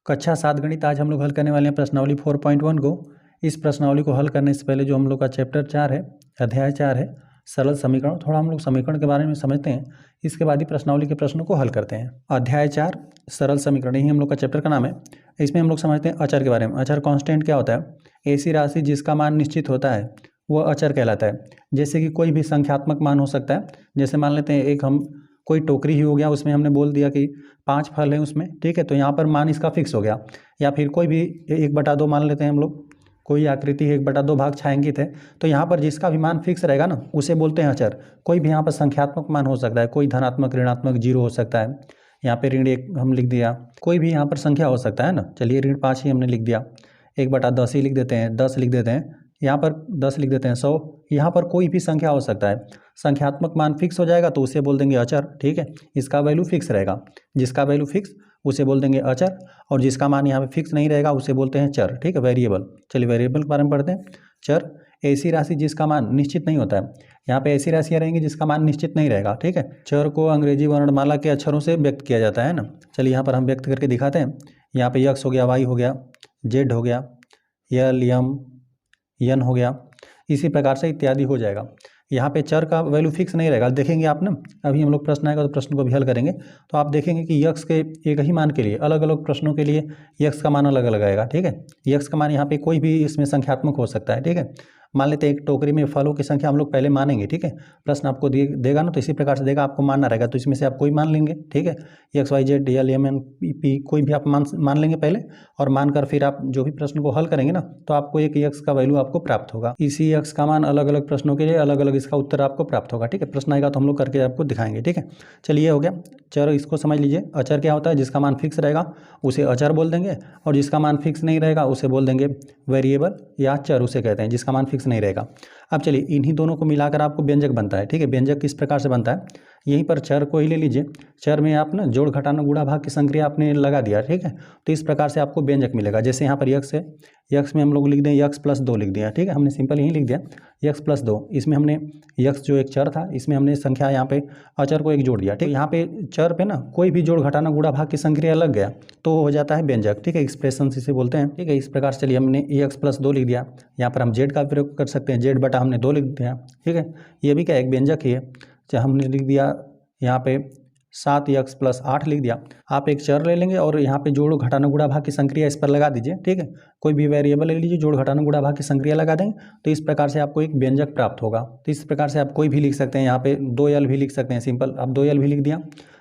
कक्षा 7 गणित आज हम लोग हल करने वाले हैं प्रश्नावली 4.1 को। इस प्रश्नावली को हल करने से पहले जो हम लोग का चैप्टर 4 है, अध्याय 4 है सरल समीकरण, थोड़ा हम लोग समीकरण के बारे में समझते हैं, इसके बाद ही प्रश्नावली के प्रश्नों को हल करते हैं। अध्याय 4 सरल समीकरण, यही हम लोग का चैप्टर का नाम है। इसमें हम लोग समझते हैं अचर के बारे में। अचर कांस्टेंट क्या होता है? ऐसी राशि जिसका मान निश्चित होता है वह अचर कहलाता है। जैसे कि कोई भी संख्यात्मक मान हो सकता है। जैसे मान लेते हैं एक हम कोई टोकरी ही हो गया, उसमें हमने बोल दिया कि 5 फल है उसमें, ठीक है, तो यहाँ पर मान इसका फिक्स हो गया। या फिर कोई भी 1/2 मान लेते हैं हम लोग, कोई आकृति है 1/2 भाग छायांकित है, तो यहाँ पर जिसका भी मान फिक्स रहेगा ना उसे बोलते हैं अचर। कोई भी यहाँ पर संख्यात्मक मान हो सकता है, कोई धनात्मक ऋणात्मक 0 हो सकता है। यहाँ पे ऋण 1 हम लिख दिया, कोई भी यहाँ पर संख्या हो सकता है ना। चलिए ऋण 5 ही हमने लिख दिया, 1/10 ही लिख देते हैं, 10 लिख देते हैं, यहाँ पर 10 लिख देते हैं, 100, यहाँ पर कोई भी संख्या हो सकता है। संख्यात्मक मान फिक्स हो जाएगा तो उसे बोल देंगे अचर, ठीक है। इसका वैल्यू फिक्स रहेगा, जिसका वैल्यू फिक्स उसे बोल देंगे अचर, और जिसका मान यहाँ पे फिक्स नहीं रहेगा उसे बोलते हैं चर, ठीक है, वेरिएबल। चलिए वेरिएबल के बारे में पढ़ते हैं। चर ऐसी राशि जिसका मान निश्चित नहीं होता है। यहाँ पे ऐसी राशियाँ रहेंगी जिसका मान निश्चित नहीं रहेगा, ठीक है। चर को अंग्रेजी वर्णमाला के अक्षरों से व्यक्त किया जाता है ना। चलिए यहाँ पर हम व्यक्त करके दिखाते हैं। यहाँ पे यक्स हो गया, वाई हो गया, जेड हो गया, यल यम यन हो गया, इसी प्रकार से इत्यादि हो जाएगा। यहाँ पे चर का वैल्यू फिक्स नहीं रहेगा। देखेंगे आप ना, अभी हम लोग प्रश्न आएगा तो प्रश्न को भी हल करेंगे, तो आप देखेंगे कि यक्स के एक ही मान के लिए अलग अलग प्रश्नों के लिए यक्स का मान अलग अलग आएगा, ठीक है। यक्स का मान यहाँ पे कोई भी इसमें संख्यात्मक हो सकता है, ठीक है। मान लेते हैं एक टोकरी में फलों की संख्या हम लोग पहले मानेंगे, ठीक है। प्रश्न आपको देगा ना तो इसी प्रकार से देगा, आपको मानना रहेगा, तो इसमें से आप कोई मान लेंगे, ठीक है। X Y Z L M N P कोई भी आप मान लेंगे पहले, और मानकर फिर आप जो भी प्रश्न को हल करेंगे ना तो आपको एक यक्स का वैल्यू आपको प्राप्त होगा। इसी यक्स का मान अलग अलग प्रश्नों के लिए अलग अलग इसका उत्तर आपको प्राप्त होगा, ठीक है। प्रश्न आएगा तो हम लोग करके आपको दिखाएंगे, ठीक है। चलिए हो गया चर, इसको समझ लीजिए। अचर क्या होता है? जिसका मान फिक्स रहेगा उसे अचर बोल देंगे, और जिसका मान फिक्स नहीं रहेगा उसे बोल देंगे वेरिएबल या चर, उसे कहते हैं जिसका मान फिक्स नहीं रहेगा। अब चलिए इन्हीं दोनों को मिलाकर आपको व्यंजक बनता है, ठीक है। व्यंजक किस प्रकार से बनता है? यहीं पर चर को ही ले लीजिए। चर में आप ना जोड़ घटाना गुणा भाग की संक्रिया आपने लगा दिया, ठीक है, तो इस प्रकार से आपको व्यंजक मिलेगा। जैसे यहाँ पर यक्स है, यक्स में हम लोग लिख दें यक्स प्लस 2 लिख दिया, ठीक है, हमने सिंपल यही लिख दिया यक्स प्लस 2। इसमें हमने यक्स जो एक चर था, इसमें हमने संख्या यहाँ पे अचर को एक जोड़ दिया, ठीक है। यहाँ पे चर पे ना कोई भी जोड़ घटाना गुणा भाग की संक्रिया लग गया तो हो जाता है व्यंजक, ठीक है, एक्सप्रेशन इसे बोलते हैं, ठीक है। इस प्रकार से चलिए हमने यक्स प्लस 2 लिख दिया। यहाँ पर हम जेड का प्रयोग कर सकते हैं, जेड बटा हमने 2 लिख दिया, ठीक है। ये भी क्या एक व्यंजक ही है। चाहे हमने लिख दिया यहाँ पे 7x प्लस 8 लिख दिया। आप एक चर ले लेंगे और यहाँ पे जोड़ घटाना गुणा भाग की संक्रिया इस पर लगा दीजिए, ठीक है। कोई भी वेरिएबल ले लीजिए, जोड़ घटाना गुणा भाग की संक्रिया लगा देंगे तो इस प्रकार से आपको एक व्यंजक प्राप्त होगा। तो इस प्रकार से आप कोई भी लिख सकते हैं। यहाँ पे 2l भी लिख सकते हैं, सिंपल आप 2l भी लिख दिया।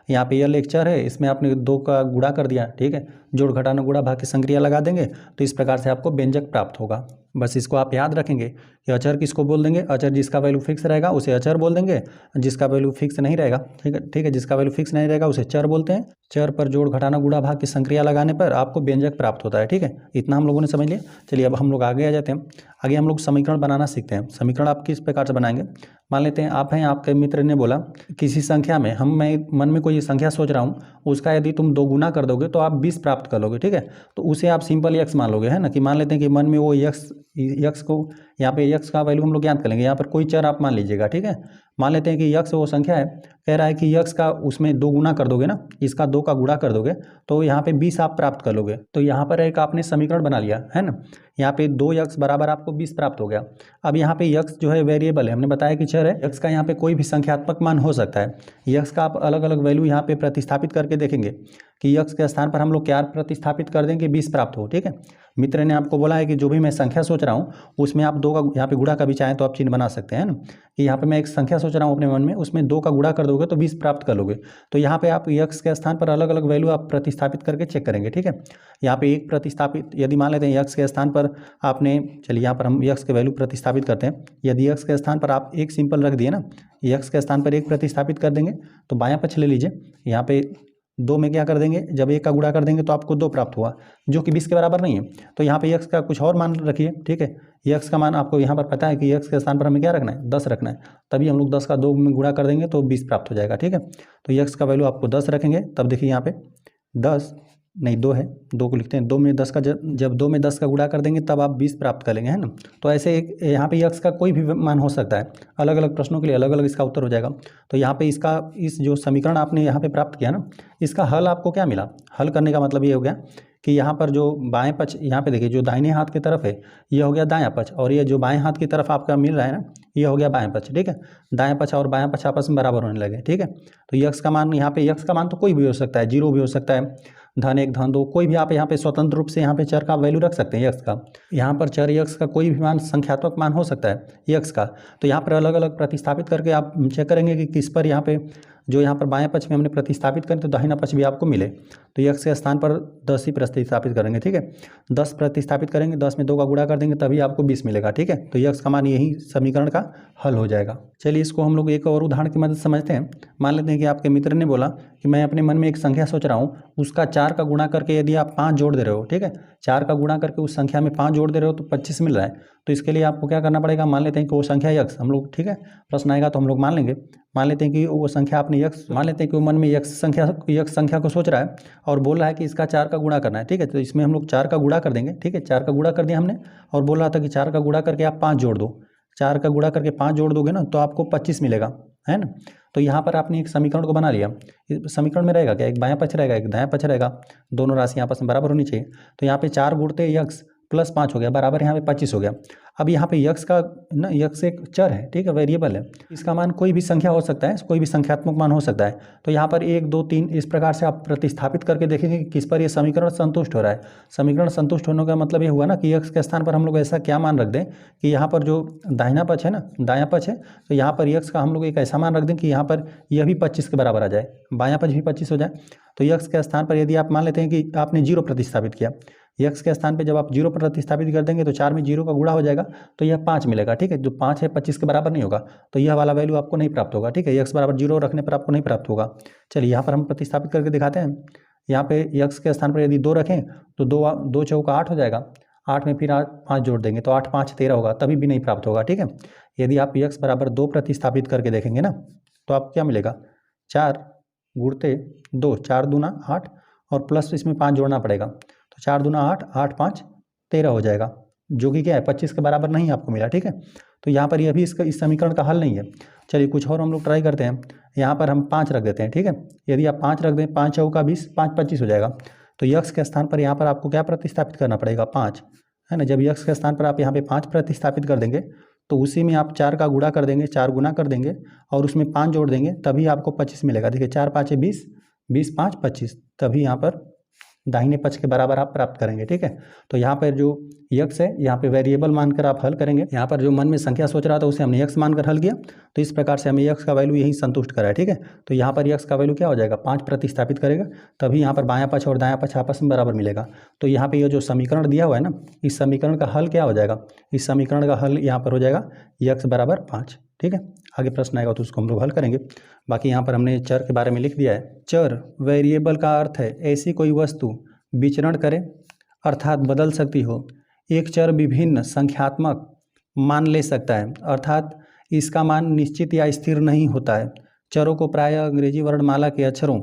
यहाँ पे यल एक चर है, इसमें आपने 2 का गुणा कर दिया, ठीक है, जोड़ घटाना गुणा भाग की संक्रिया लगा देंगे तो इस प्रकार से आपको व्यंजक प्राप्त होगा। बस इसको आप याद रखेंगे कि अचर किसको बोल देंगे? अचर जिसका वैल्यू फिक्स रहेगा उसे अचर बोल देंगे, जिसका वैल्यू फिक्स नहीं रहेगा, ठीक है, ठीक है, जिसका वैल्यू फिक्स नहीं रहेगा उसे चर बोलते हैं। चर पर जोड़ घटाना गुणा भाग की संक्रिया लगाने पर आपको व्यंजक प्राप्त होता है, ठीक है। इतना हम लोगों ने समझ लिया। चलिए अब हम लोग आगे आ जाते हैं। आगे हम लोग समीकरण बनाना सीखते हैं। समीकरण आप किस प्रकार से बनाएंगे? मान लेते हैं आप हैं, आपके मित्र ने बोला किसी संख्या में मैं मन में कोई संख्या सोच रहा हूँ, उसका यदि तुम 2 गुना कर दोगे तो आप 20 प्राप्त कर लोगे, ठीक है। तो उसे आप सिंपल यक्स मान लोगे, है ना, कि मान लेते हैं कि मन में वो यक्स को यहाँ पे यक्स का वैल्यू हम लोग ज्ञात कर लेंगे। यहाँ पर कोई चर आप मान लीजिएगा, ठीक है। मान लेते हैं कि यक्स वो संख्या है, कह रहा है कि यक्स का उसमें 2 गुना कर दोगे ना, इसका 2 का गुणा कर दोगे तो यहाँ पे 20 आप प्राप्त कर लोगे। तो यहाँ पर एक आपने समीकरण बना लिया है ना। यहाँ पे 2x बराबर आपको 20 प्राप्त हो गया। अब यहाँ पे यक्स जो है वेरिएबल है, हमने बताया कि चर है। यक्स का यहाँ पे कोई भी संख्यात्मक मान हो सकता है। यक्स का आप अलग अलग वैल्यू यहाँ पे प्रतिस्थापित करके देखेंगे कि यक्स के स्थान पर हम लोग क्या प्रतिस्थापित कर देंगे, 20 प्राप्त हो, ठीक है। मित्र ने आपको बोला है कि जो भी मैं संख्या सोच रहा हूँ उसमें आप 2 का यहाँ पे गुणा का भी चाहें तो आप चिन्ह बना सकते हैं ना, कि यहाँ पे मैं एक संख्या सोच रहा हूँ अपने मन में, उसमें 2 का गुणा कर दोगे तो 20 प्राप्त कर लोगे। तो यहाँ पे आप यक्स के स्थान पर अलग अलग वैल्यू आप प्रतिस्थापित करके चेक करेंगे, ठीक है। यहाँ पे एक प्रतिस्थापित यदि मान लेते हैं यक्स के स्थान पर आपने, चलिए यहाँ पर हम यक्स के वैल्यू प्रतिस्थापित करते हैं। यदि यक्स के स्थान पर आप एक सिंपल रख दिए ना, यक्स के स्थान पर 1 प्रतिस्थापित कर देंगे तो बायां पक्ष ले लीजिए। यहाँ पे 2 में क्या कर देंगे, जब 1 का गुणा कर देंगे तो आपको 2 प्राप्त हुआ, जो कि 20 के बराबर नहीं है। तो यहाँ पे यक्स का कुछ और मान रखिए, ठीक है। यक्स का मान आपको यहाँ पर पता है कि यक्स के स्थान पर हमें क्या रखना है, 10 रखना है। तभी हम लोग 10 का 2 में गुणा कर देंगे तो 20 प्राप्त हो जाएगा, ठीक है। तो यक्स का वैल्यू आपको 10 रखेंगे, तब देखिए यहाँ पे 10 नहीं 2 है, 2 को लिखते हैं। 2 में 10 का जब 2 में 10 का गुणा कर देंगे तब आप 20 प्राप्त कर लेंगे, है ना। तो ऐसे एक यहाँ पे यक्स का कोई भी मान हो सकता है, अलग अलग प्रश्नों के लिए अलग अलग इसका उत्तर हो जाएगा। तो यहाँ पे इसका इस जो समीकरण आपने यहाँ पे प्राप्त किया ना, इसका हल आपको क्या मिला? हल करने का मतलब ये हो गया कि यहाँ पर जो बाएं पक्ष, यहाँ पे देखिए जो दाहिने हाथ की तरफ है ये हो गया दायां पक्ष, और ये जो बाएं हाथ की तरफ आपका मिल रहा है ना ये हो गया बाएं पक्ष, ठीक है। दाएं पक्ष और बायां पक्ष आपस में बराबर होने लगे, ठीक है। तो यक्स का मान, यहाँ पे यक्स का मान तो कोई भी हो सकता है, 0 भी हो सकता है, धन 1 धन 2, कोई भी आप यहाँ पे स्वतंत्र रूप से यहाँ पे चर का वैल्यू रख सकते हैं यक्स का। यहाँ पर चर यक्स का कोई भी मान संख्यात्मक मान हो सकता है यक्स का। तो यहाँ पर अलग अलग प्रतिस्थापित करके आप चेक करेंगे कि किस पर यहाँ पे जो यहाँ पर बाएं पक्ष में हमने प्रतिस्थापित करें तो दाहिना पक्ष भी आपको मिले। तो यक्स के स्थान पर 10 ही प्रतिस्थापित करेंगे, ठीक है। 10 प्रतिस्थापित करेंगे, 10 में 2 का गुणा कर देंगे तभी आपको 20 मिलेगा, ठीक है। तो यक्स का मान यही समीकरण का हल हो जाएगा। चलिए इसको हम लोग एक और उदाहरण की मदद से समझते हैं। मान लेते हैं कि आपके मित्र ने बोला कि मैं अपने मन में एक संख्या सोच रहा हूँ, उसका 4 का गुणा करके यदि आप 5 जोड़ दे रहे हो, ठीक है, 4 का गुणा करके उस संख्या में 5 जोड़ दे रहे हो तो 25 मिल रहा है। तो इसके लिए आपको क्या करना पड़ेगा, मान लेते हैं कि वो संख्या यक्स हम लोग, ठीक है, प्रश्न आएगा तो हम लोग मान लेंगे, मान लेते हैं कि वो संख्या आपने यक्स, मान लेते हैं कि वो मन में यक्स संख्या को सोच रहा है और बोल रहा है कि इसका 4 का गुणा करना है, ठीक है। तो इसमें हम लोग 4 का गुणा कर देंगे, ठीक है, 4 का गुणा कर दिया हमने, और बोल रहा था कि 4 का गुणा करके आप 5 जोड़ दो। 4 का गुणा करके 5 जोड़ दोगे ना तो आपको 25 मिलेगा, है ना। तो यहाँ पर आपने एक समीकरण को बना लिया। इस समीकरण में रहेगा क्या, एक बायां पक्ष रहेगा एक दायां पक्ष रहेगा, दोनों राशि आपस में बराबर होनी चाहिए। तो यहाँ पे 4 गुणते यक्स प्लस 5 हो गया बराबर यहाँ पे 25 हो गया। अब यहाँ पे यक्स का ना, यक्स एक चर है, ठीक है, वेरिएबल है, इसका मान कोई भी संख्या हो सकता है, कोई भी संख्यात्मक मान हो सकता है। तो यहाँ पर 1 2 3 इस प्रकार से आप प्रतिस्थापित करके देखेंगे कि किस पर ये समीकरण संतुष्ट हो रहा है। समीकरण संतुष्ट होने का मतलब ये हुआ ना कि यक्स के स्थान पर हम लोग ऐसा क्या मान रख दें कि यहाँ पर जो दाहिना पक्ष है ना, दायां पक्ष है, तो यहाँ पर यक्स का हम लोग एक ऐसा मान रख दें कि यहाँ पर यह भी 25 के बराबर आ जाए, बायां पक्ष भी 25 हो जाए। तो यक्स के स्थान पर यदि आप मान लेते हैं कि आपने 0 प्रतिस्थापित किया, यक्स के स्थान पे जब आप 0 प्रतिस्थापित कर देंगे तो 4 में 0 का गुणा हो जाएगा तो यह 5 मिलेगा, ठीक है। जो 5 है 25 के बराबर नहीं होगा तो यह वाला वैल्यू आपको नहीं प्राप्त होगा, ठीक है। यक्स बराबर 0 रखने पर आपको नहीं प्राप्त होगा। चलिए यहाँ पर हम प्रतिस्थापित करके दिखाते हैं। यहाँ पे यक्स के स्थान पर यदि 2 रखें तो 2 चौका 8 हो जाएगा, 8 में फिर 5 जोड़ देंगे तो 8 5 13 होगा, तभी भी नहीं प्राप्त होगा, ठीक है। यदि आप यक्स बराबर 2 प्रतिस्थापित करके देखेंगे ना तो आपको क्या मिलेगा, 4 गुणते 2, 4 दूना 8 और प्लस इसमें 5 जोड़ना पड़ेगा, तो 4 दूना 8, 8 5 13 हो जाएगा, जो कि क्या है 25 के बराबर नहीं आपको मिला, ठीक है। तो यहाँ पर यह भी इसका इस समीकरण का हल नहीं है। चलिए कुछ और हम लोग ट्राई करते हैं। यहाँ पर हम 5 रख देते हैं, ठीक है। यदि आप 5 रख दें, 5 चौका 20, 5 25 हो जाएगा। तो यक्स के स्थान पर यहाँ पर आपको क्या प्रतिस्थापित करना पड़ेगा, 5, है ना। जब यक्स के स्थान पर आप यहाँ पे 5 प्रतिस्थापित कर देंगे तो उसी में आप 4 का गुणा कर देंगे, 4 गुना कर देंगे और उसमें 5 जोड़ देंगे तभी आपको 25 मिलेगा। देखिए 4 5 20, 20 5 25, तभी यहाँ पर दाहिने पक्ष के बराबर आप प्राप्त करेंगे, ठीक है। तो यहाँ पर जो यक्स है यहाँ पे वेरिएबल मानकर आप हल करेंगे। यहाँ पर जो मन में संख्या सोच रहा था उसे हमने यक्स मानकर हल किया, तो इस प्रकार से हमें यक्स का वैल्यू यही संतुष्ट करा है, ठीक है। तो यहाँ पर यक्स का वैल्यू क्या हो जाएगा, 5 प्रतिस्थापित करेगा तभी यहाँ पर बायां पक्ष और दायां पक्ष आपस में बराबर मिलेगा। तो यहाँ पे ये जो समीकरण दिया हुआ है ना, इस समीकरण का हल क्या हो जाएगा, इस समीकरण का हल यहाँ पर हो जाएगा यक्स बराबर 5, ठीक है। आगे प्रश्न आएगा तो उसको हम लोग हल करेंगे। बाकी यहाँ पर हमने चर के बारे में लिख दिया है। चर वेरिएबल का अर्थ है ऐसी कोई वस्तु विचरण करे अर्थात बदल सकती हो। एक चर विभिन्न संख्यात्मक मान ले सकता है अर्थात इसका मान निश्चित या स्थिर नहीं होता है। चरों को प्रायः अंग्रेजी वर्णमाला के अक्षरों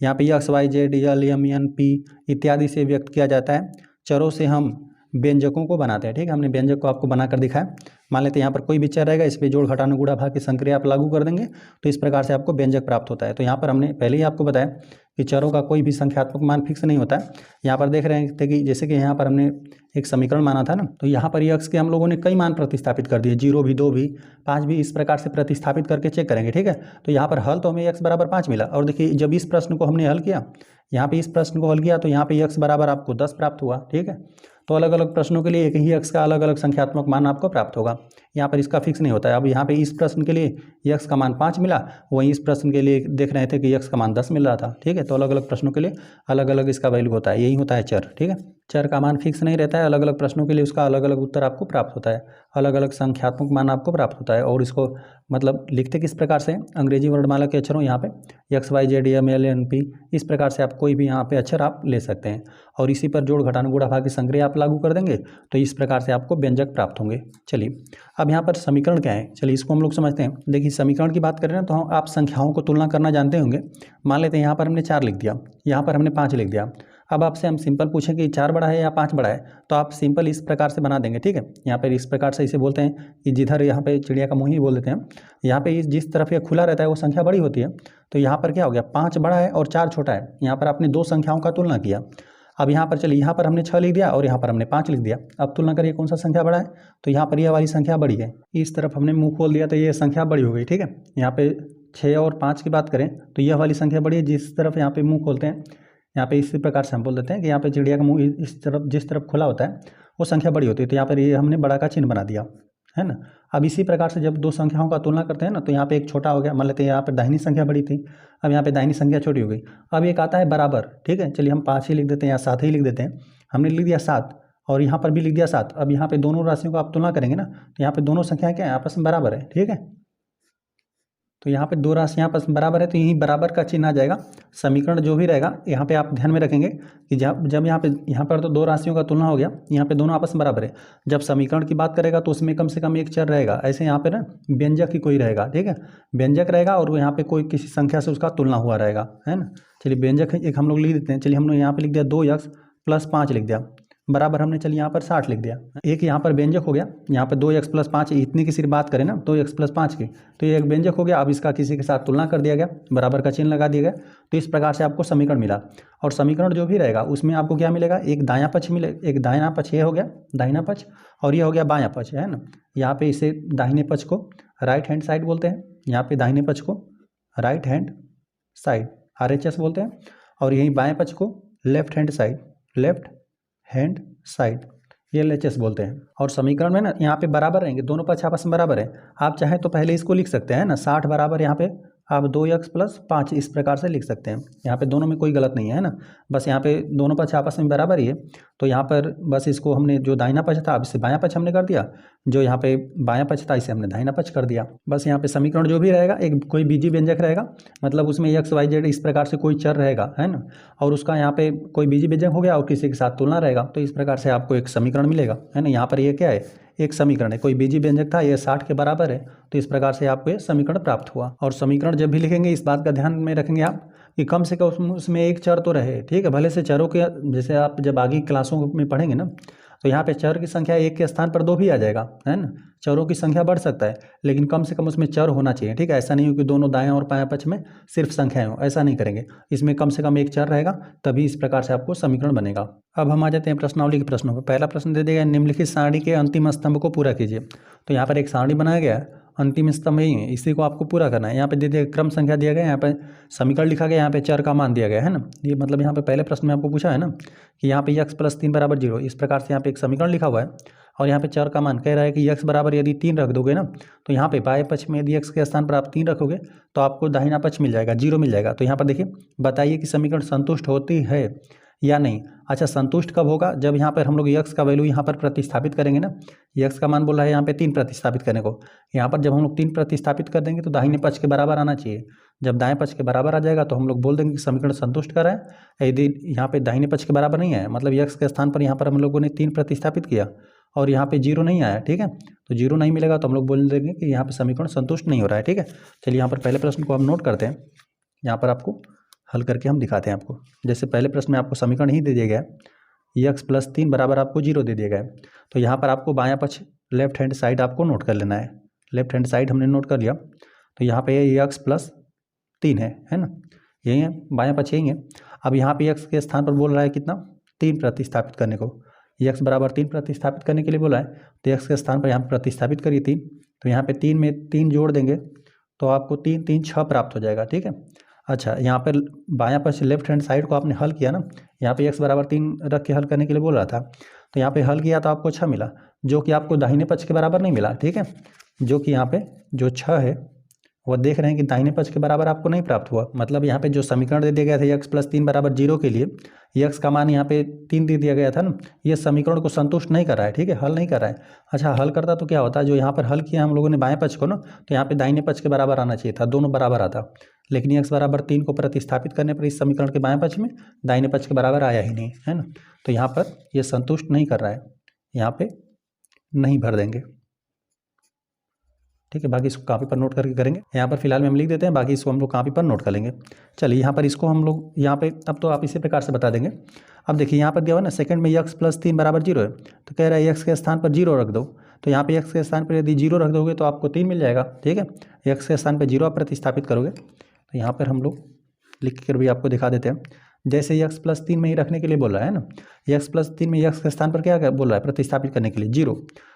यहाँ पे X Y Z L M N P इत्यादि से व्यक्त किया जाता है। चरों से हम व्यंजकों को बनाते हैं, ठीक है। हमने व्यंजक को आपको बनाकर दिखाया। मान लेते हैं यहाँ पर कोई भी चर रहेगा, इस पर जोड़ घटाना गुणा भाग की संक्रिया आप लागू कर देंगे तो इस प्रकार से आपको व्यंजक प्राप्त होता है। तो यहाँ पर हमने पहले ही आपको बताया कि चरों का कोई भी संख्यात्मक मान फिक्स नहीं होता है। यहाँ पर देख रहे थे कि जैसे कि यहाँ पर हमने एक समीकरण माना था ना, तो यहाँ पर यक्स के हम लोगों ने कई मान प्रतिस्थापित कर दिए, 0 भी, 2 भी, 5 भी, इस प्रकार से प्रतिस्थापित करके चेक करेंगे, ठीक है। तो यहाँ पर हल तो हमें यक्स बराबर 5 मिला। और देखिए जब इस प्रश्न को हमने हल किया, यहाँ पे इस प्रश्न को हल किया तो यहाँ पे यक्स बराबर आपको 10 प्राप्त हुआ, ठीक है। तो अलग अलग प्रश्नों के लिए एक ही यक्स का अलग अलग संख्यात्मक मान आपको प्राप्त होगा। यहाँ पर इसका फिक्स नहीं होता है। अब यहाँ पे इस प्रश्न के लिए यक्स का मान 5 मिला, वहीं इस प्रश्न के लिए देख रहे थे कि यक्स का मान 10 मिल रहा था, ठीक है। तो अलग अलग प्रश्नों के लिए अलग अलग इसका वैल्यू होता है, यही होता है चर, ठीक है। चर का मान फिक्स नहीं रहता है, अलग अलग प्रश्नों के लिए उसका अलग अलग उत्तर आपको प्राप्त होता है, अलग अलग संख्यात्मक मान आपको प्राप्त होता है। और इसको मतलब लिखते किस प्रकार से, अंग्रेजी वर्णमाला के अक्षरों यहाँ पे X Y Z M L N P, इस प्रकार से आप कोई भी यहाँ पे अक्षर आप ले सकते हैं और इसी पर जोड़ घटाना गुणा भाग की संक्रिया आप लागू कर देंगे तो इस प्रकार से आपको व्यंजक प्राप्त होंगे। चलिए अब यहाँ पर समीकरण क्या है, चलिए इसको हम लोग समझते हैं। देखिए समीकरण की बात करें ना तो आप संख्याओं को तुलना करना जानते होंगे। मान लेते हैं यहाँ पर हमने 4 लिख दिया, यहाँ पर हमने 5 लिख दिया। अब आपसे हम सिंपल पूछें कि 4 बड़ा है या 5 बड़ा है, तो आप सिंपल इस प्रकार से बना देंगे, ठीक है। यहाँ पर इस प्रकार से इसे बोलते हैं कि जिधर यहाँ पे चिड़िया का मुँह ही बोल देते हैं, यहाँ पे जिस तरफ ये खुला रहता है वो संख्या बड़ी होती है। तो यहाँ पर क्या हो गया, 5 बड़ा है और 4 छोटा है। यहाँ पर आपने 2 संख्याओं का तुलना किया। अब यहाँ पर चलिए, यहाँ पर हमने 6 लिख दिया और यहाँ पर हमने 5 लिख दिया। अब तुलना करिए कौन सा संख्या बड़ा है, तो यहाँ पर यह वाली संख्या बड़ी है। इस तरफ हमने मुंह खोल दिया तो ये संख्या बड़ी हो गई, ठीक है। यहाँ पे 6 और 5 की बात करें तो यह वाली संख्या बड़ी है। जिस तरफ यहाँ पे मुंह खोलते हैं, यहाँ पे इसी प्रकार से हम बोल देते हैं कि यहाँ पे चिड़िया का मुंह इस तरफ, जिस तरफ खुला होता है वो संख्या बड़ी होती है। तो यहाँ पर ये हमने बड़ा का चिन्ह बना दिया, है ना। अब इसी प्रकार से जब दो संख्याओं का तुलना करते हैं ना, तो यहाँ पे एक छोटा हो गया, मान लेते हैं यहाँ पे दाहिनी संख्या बड़ी थी, अब यहाँ पे दाहिनी संख्या छोटी हो गई। अब एक आता है बराबर, ठीक है। चलिए हम 5 ही लिख देते हैं या 7 ही लिख देते हैं। हमने लिख दिया 7 और यहाँ पर भी लिख दिया 7। अब यहाँ पे दोनों राशियों को आप तुलना करेंगे ना, तो यहाँ पे दोनों संख्याएं क्या है, आपस में बराबर है, ठीक है। तो यहाँ पे दो राशियाँ आपस में बराबर है, तो यहीं बराबर का चिन्ह आ जाएगा। समीकरण जो भी रहेगा यहाँ पे आप ध्यान में रखेंगे कि जब यहाँ पर तो दो राशियों का तुलना हो गया, यहाँ पे दोनों आपस में बराबर है। जब समीकरण की बात करेगा तो उसमें कम से कम एक चर रहेगा। ऐसे यहाँ पे ना व्यंजक ही कोई रहेगा, ठीक है। व्यंजक रहेगा और यहाँ पे कोई किसी संख्या से उसका तुलना हुआ रहेगा, है ना। चलिए व्यंजक एक हम लोग लिख देते हैं। चलिए हमने यहाँ पे लिख दिया 2x + 5 लिख दिया, बराबर हमने चलिए यहाँ पर 60 लिख दिया। एक यहाँ पर व्यंजक हो गया, यहाँ पर 2x + 5 इतनी की सिर्फ बात करें ना, 2x + 5 की, तो ये एक व्यंजक हो गया। अब इसका किसी के साथ तुलना कर दिया गया, बराबर का चिन्ह लगा दिया गया। तो इस प्रकार से आपको समीकरण मिला। और समीकरण जो भी रहेगा उसमें आपको क्या मिलेगा, एक दायां पक्ष मिले, एक दाहिना पक्ष ये हो गया दाहिना पक्ष और ये हो गया बायां पक्ष, है ना। यहाँ पे इसे दाहिने पक्ष को राइट हैंड साइड बोलते हैं, यहाँ पे दाहिने पक्ष को राइट हैंड साइड RHS बोलते हैं, और यहीं बाएं पक्ष को left hand side left hand side ये LHS बोलते हैं। और समीकरण में ना यहाँ पे बराबर रहेंगे, दोनों पक्ष आपस में बराबर है। आप चाहें तो पहले इसको लिख सकते हैं ना, 60 बराबर यहाँ पे आप 2x + 5 इस प्रकार से लिख सकते हैं। यहाँ पे दोनों में कोई गलत नहीं है ना, बस यहाँ पे दोनों पक्ष आपस में बराबर ही है। तो यहाँ पर बस इसको हमने जो दाहिना पक्ष था अब इसे बायां पक्ष हमने कर दिया, जो यहाँ पे बायां पक्ष था इसे हमने दाहिना पक्ष कर दिया। बस यहाँ पे समीकरण जो भी रहेगा एक कोई बीजी व्यंजक रहेगा, मतलब उसमें x y z इस प्रकार से कोई चर रहेगा, है ना, और उसका यहाँ पे कोई बीजी व्यंजक हो गया और किसी के साथ तुलना रहेगा, तो इस प्रकार से आपको एक समीकरण मिलेगा, है ना। यहाँ पर ये क्या है, एक समीकरण है, कोई बीजी व्यंजक था, ये 60 के बराबर है, तो इस प्रकार से आपको ये समीकरण प्राप्त हुआ। और समीकरण जब भी लिखेंगे इस बात का ध्यान में रखेंगे आप कि कम से कम उसमें एक चर तो रहे, ठीक है। भले से चरों के, जैसे आप जब आगे क्लासों में पढ़ेंगे ना, तो यहाँ पे चर की संख्या 1 के स्थान पर 2 भी आ जाएगा, है ना। चरों की संख्या बढ़ सकता है, लेकिन कम से कम उसमें चर होना चाहिए, ठीक है। ऐसा नहीं हो कि दोनों दाएं और बायां पक्ष में सिर्फ संख्याएं हो, ऐसा नहीं करेंगे। इसमें कम से कम एक चर रहेगा, तभी इस प्रकार से आपको समीकरण बनेगा। अब हम आ जाते हैं प्रश्नावली के प्रश्नों पर। पहला प्रश्न दे दिया, निम्नलिखित सारणी के अंतिम स्तंभ को पूरा कीजिए। तो यहाँ पर एक सारणी बनाया गया है, अंतिम स्तंभ यही है, इसी को आपको पूरा करना है। यहाँ पे दे दिया क्रम संख्या दिया गया, यहाँ पे समीकरण लिखा गया, यहाँ पे चर का मान दिया गया है ना। ये मतलब यहाँ पे पहले प्रश्न में आपको पूछा है ना कि यहाँ पे x + 3 = 0, इस प्रकार से यहाँ पे एक समीकरण लिखा हुआ है और यहाँ पे चर का मान कह रहा है कि x बराबर यदि 3 रख दोगे ना, तो यहाँ पे बाएं पक्ष में यदि x के स्थान पर आप 3 रखोगे तो आपको दाहिना पक्ष मिल जाएगा, 0 मिल जाएगा। तो यहाँ पर देखिए, बताइए कि समीकरण संतुष्ट होती है या नहीं। अच्छा, संतुष्ट कब होगा, जब यहाँ पर हम लोग x का वैल्यू यहाँ पर प्रतिस्थापित करेंगे ना। x का मान बोल रहा है यहाँ पे 3 प्रतिस्थापित करने को, यहाँ पर जब हम लोग 3 प्रतिस्थापित कर देंगे तो दाहिने पक्ष के बराबर आना चाहिए। जब दाएं पक्ष के बराबर आ जाएगा तो हम लोग बोल देंगे कि समीकरण संतुष्ट कर रहा है। यदि यहाँ पे दाहिने पक्ष के बराबर नहीं आया, मतलब x के स्थान पर यहाँ पर हम लोगों ने 3 प्रतिस्थापित किया और यहाँ पे 0 नहीं आया, ठीक है, तो 0 नहीं मिलेगा तो हम लोग बोल देंगे कि यहाँ पे समीकरण संतुष्ट नहीं हो रहा है, ठीक है। चलिए यहाँ पर पहले प्रश्न को हम नोट करते हैं, यहाँ पर आपको हल करके हम दिखाते हैं आपको। जैसे पहले प्रश्न में आपको समीकरण ही दे दिया गया है, x + 3 बराबर आपको 0 दे दिया गया है, तो यहाँ पर आपको बायां पक्ष लेफ्ट हैंड साइड आपको नोट कर लेना है। लेफ्ट हैंड साइड हमने नोट कर लिया, तो यहाँ पे x + 3 है ना, यही है, बायां पक्ष यही है। अब यहाँ पे x के स्थान पर बोल रहा है कितना, 3 प्रतिस्थापित करने को, x बराबर 3 प्रतिस्थापित करने के लिए बोला है, तो x के स्थान पर यहाँ प्रतिस्थापित करिए 3, तो यहाँ पे 3 में 3 जोड़ देंगे तो आपको 3 3 6 प्राप्त हो जाएगा, ठीक है। अच्छा, यहाँ पर बायां पक्ष लेफ्ट हैंड साइड को आपने हल किया ना, यहाँ पे x बराबर 3 रख के हल करने के लिए बोल रहा था, तो यहाँ पे हल किया तो आपको 6 मिला, जो कि आपको दाहिने पक्ष के बराबर नहीं मिला, ठीक है। जो कि यहाँ पे जो 6 है वो देख रहे हैं कि दाहिने पक्ष के बराबर आपको नहीं प्राप्त हुआ। मतलब यहाँ पे जो समीकरण दे दिया गया था x + 3 = 0 के लिए, x का मान यहाँ पे 3 दे दिया गया था ना, ये समीकरण को संतुष्ट नहीं कर रहा है, ठीक है, हल नहीं कर रहा है। अच्छा, हल करता तो क्या होता, जो यहाँ पर हल किया हम लोगों ने बाएं पक्ष को ना, तो यहाँ पे दाहिने पक्ष के बराबर आना चाहिए था, दोनों बराबर आता, लेकिन x बराबर 3 को प्रतिस्थापित करने पर इस समीकरण के बाएं पक्ष में दाहिने पक्ष के बराबर आया ही नहीं, है ना। तो यहाँ पर ये संतुष्ट नहीं कर रहा है, यहाँ पे नहीं भर देंगे, ठीक है। बाकी इसको कॉपी पर नोट करके करेंगे, यहाँ पर फिलहाल में हम लिख देते हैं, बाकी इसको हम लोग कॉपी पर नोट कर लेंगे। चलिए यहाँ पर इसको हम लोग यहाँ पे, अब तो आप इसी प्रकार से बता देंगे। अब देखिए यहाँ पर दिया हुआ ना, सेकंड में x + 3 = 0 है, तो कह रहा है x के स्थान पर 0 रख दो, तो यहाँ पे x के स्थान पर यदि 0 रख दोगे तो आपको 3 मिल जाएगा, ठीक है। x के स्थान पर 0 आप प्रतिस्थापित करोगे, तो यहाँ पर हम लोग लिख कर भी आपको दिखा देते हैं। जैसे यक्स प्लस 3 में ही रखने के लिए बोल रहा है ना, यक्स प्लस 3 में यक्स के स्थान पर क्या बोल रहा है, प्रतिस्थापित करने के लिए 0।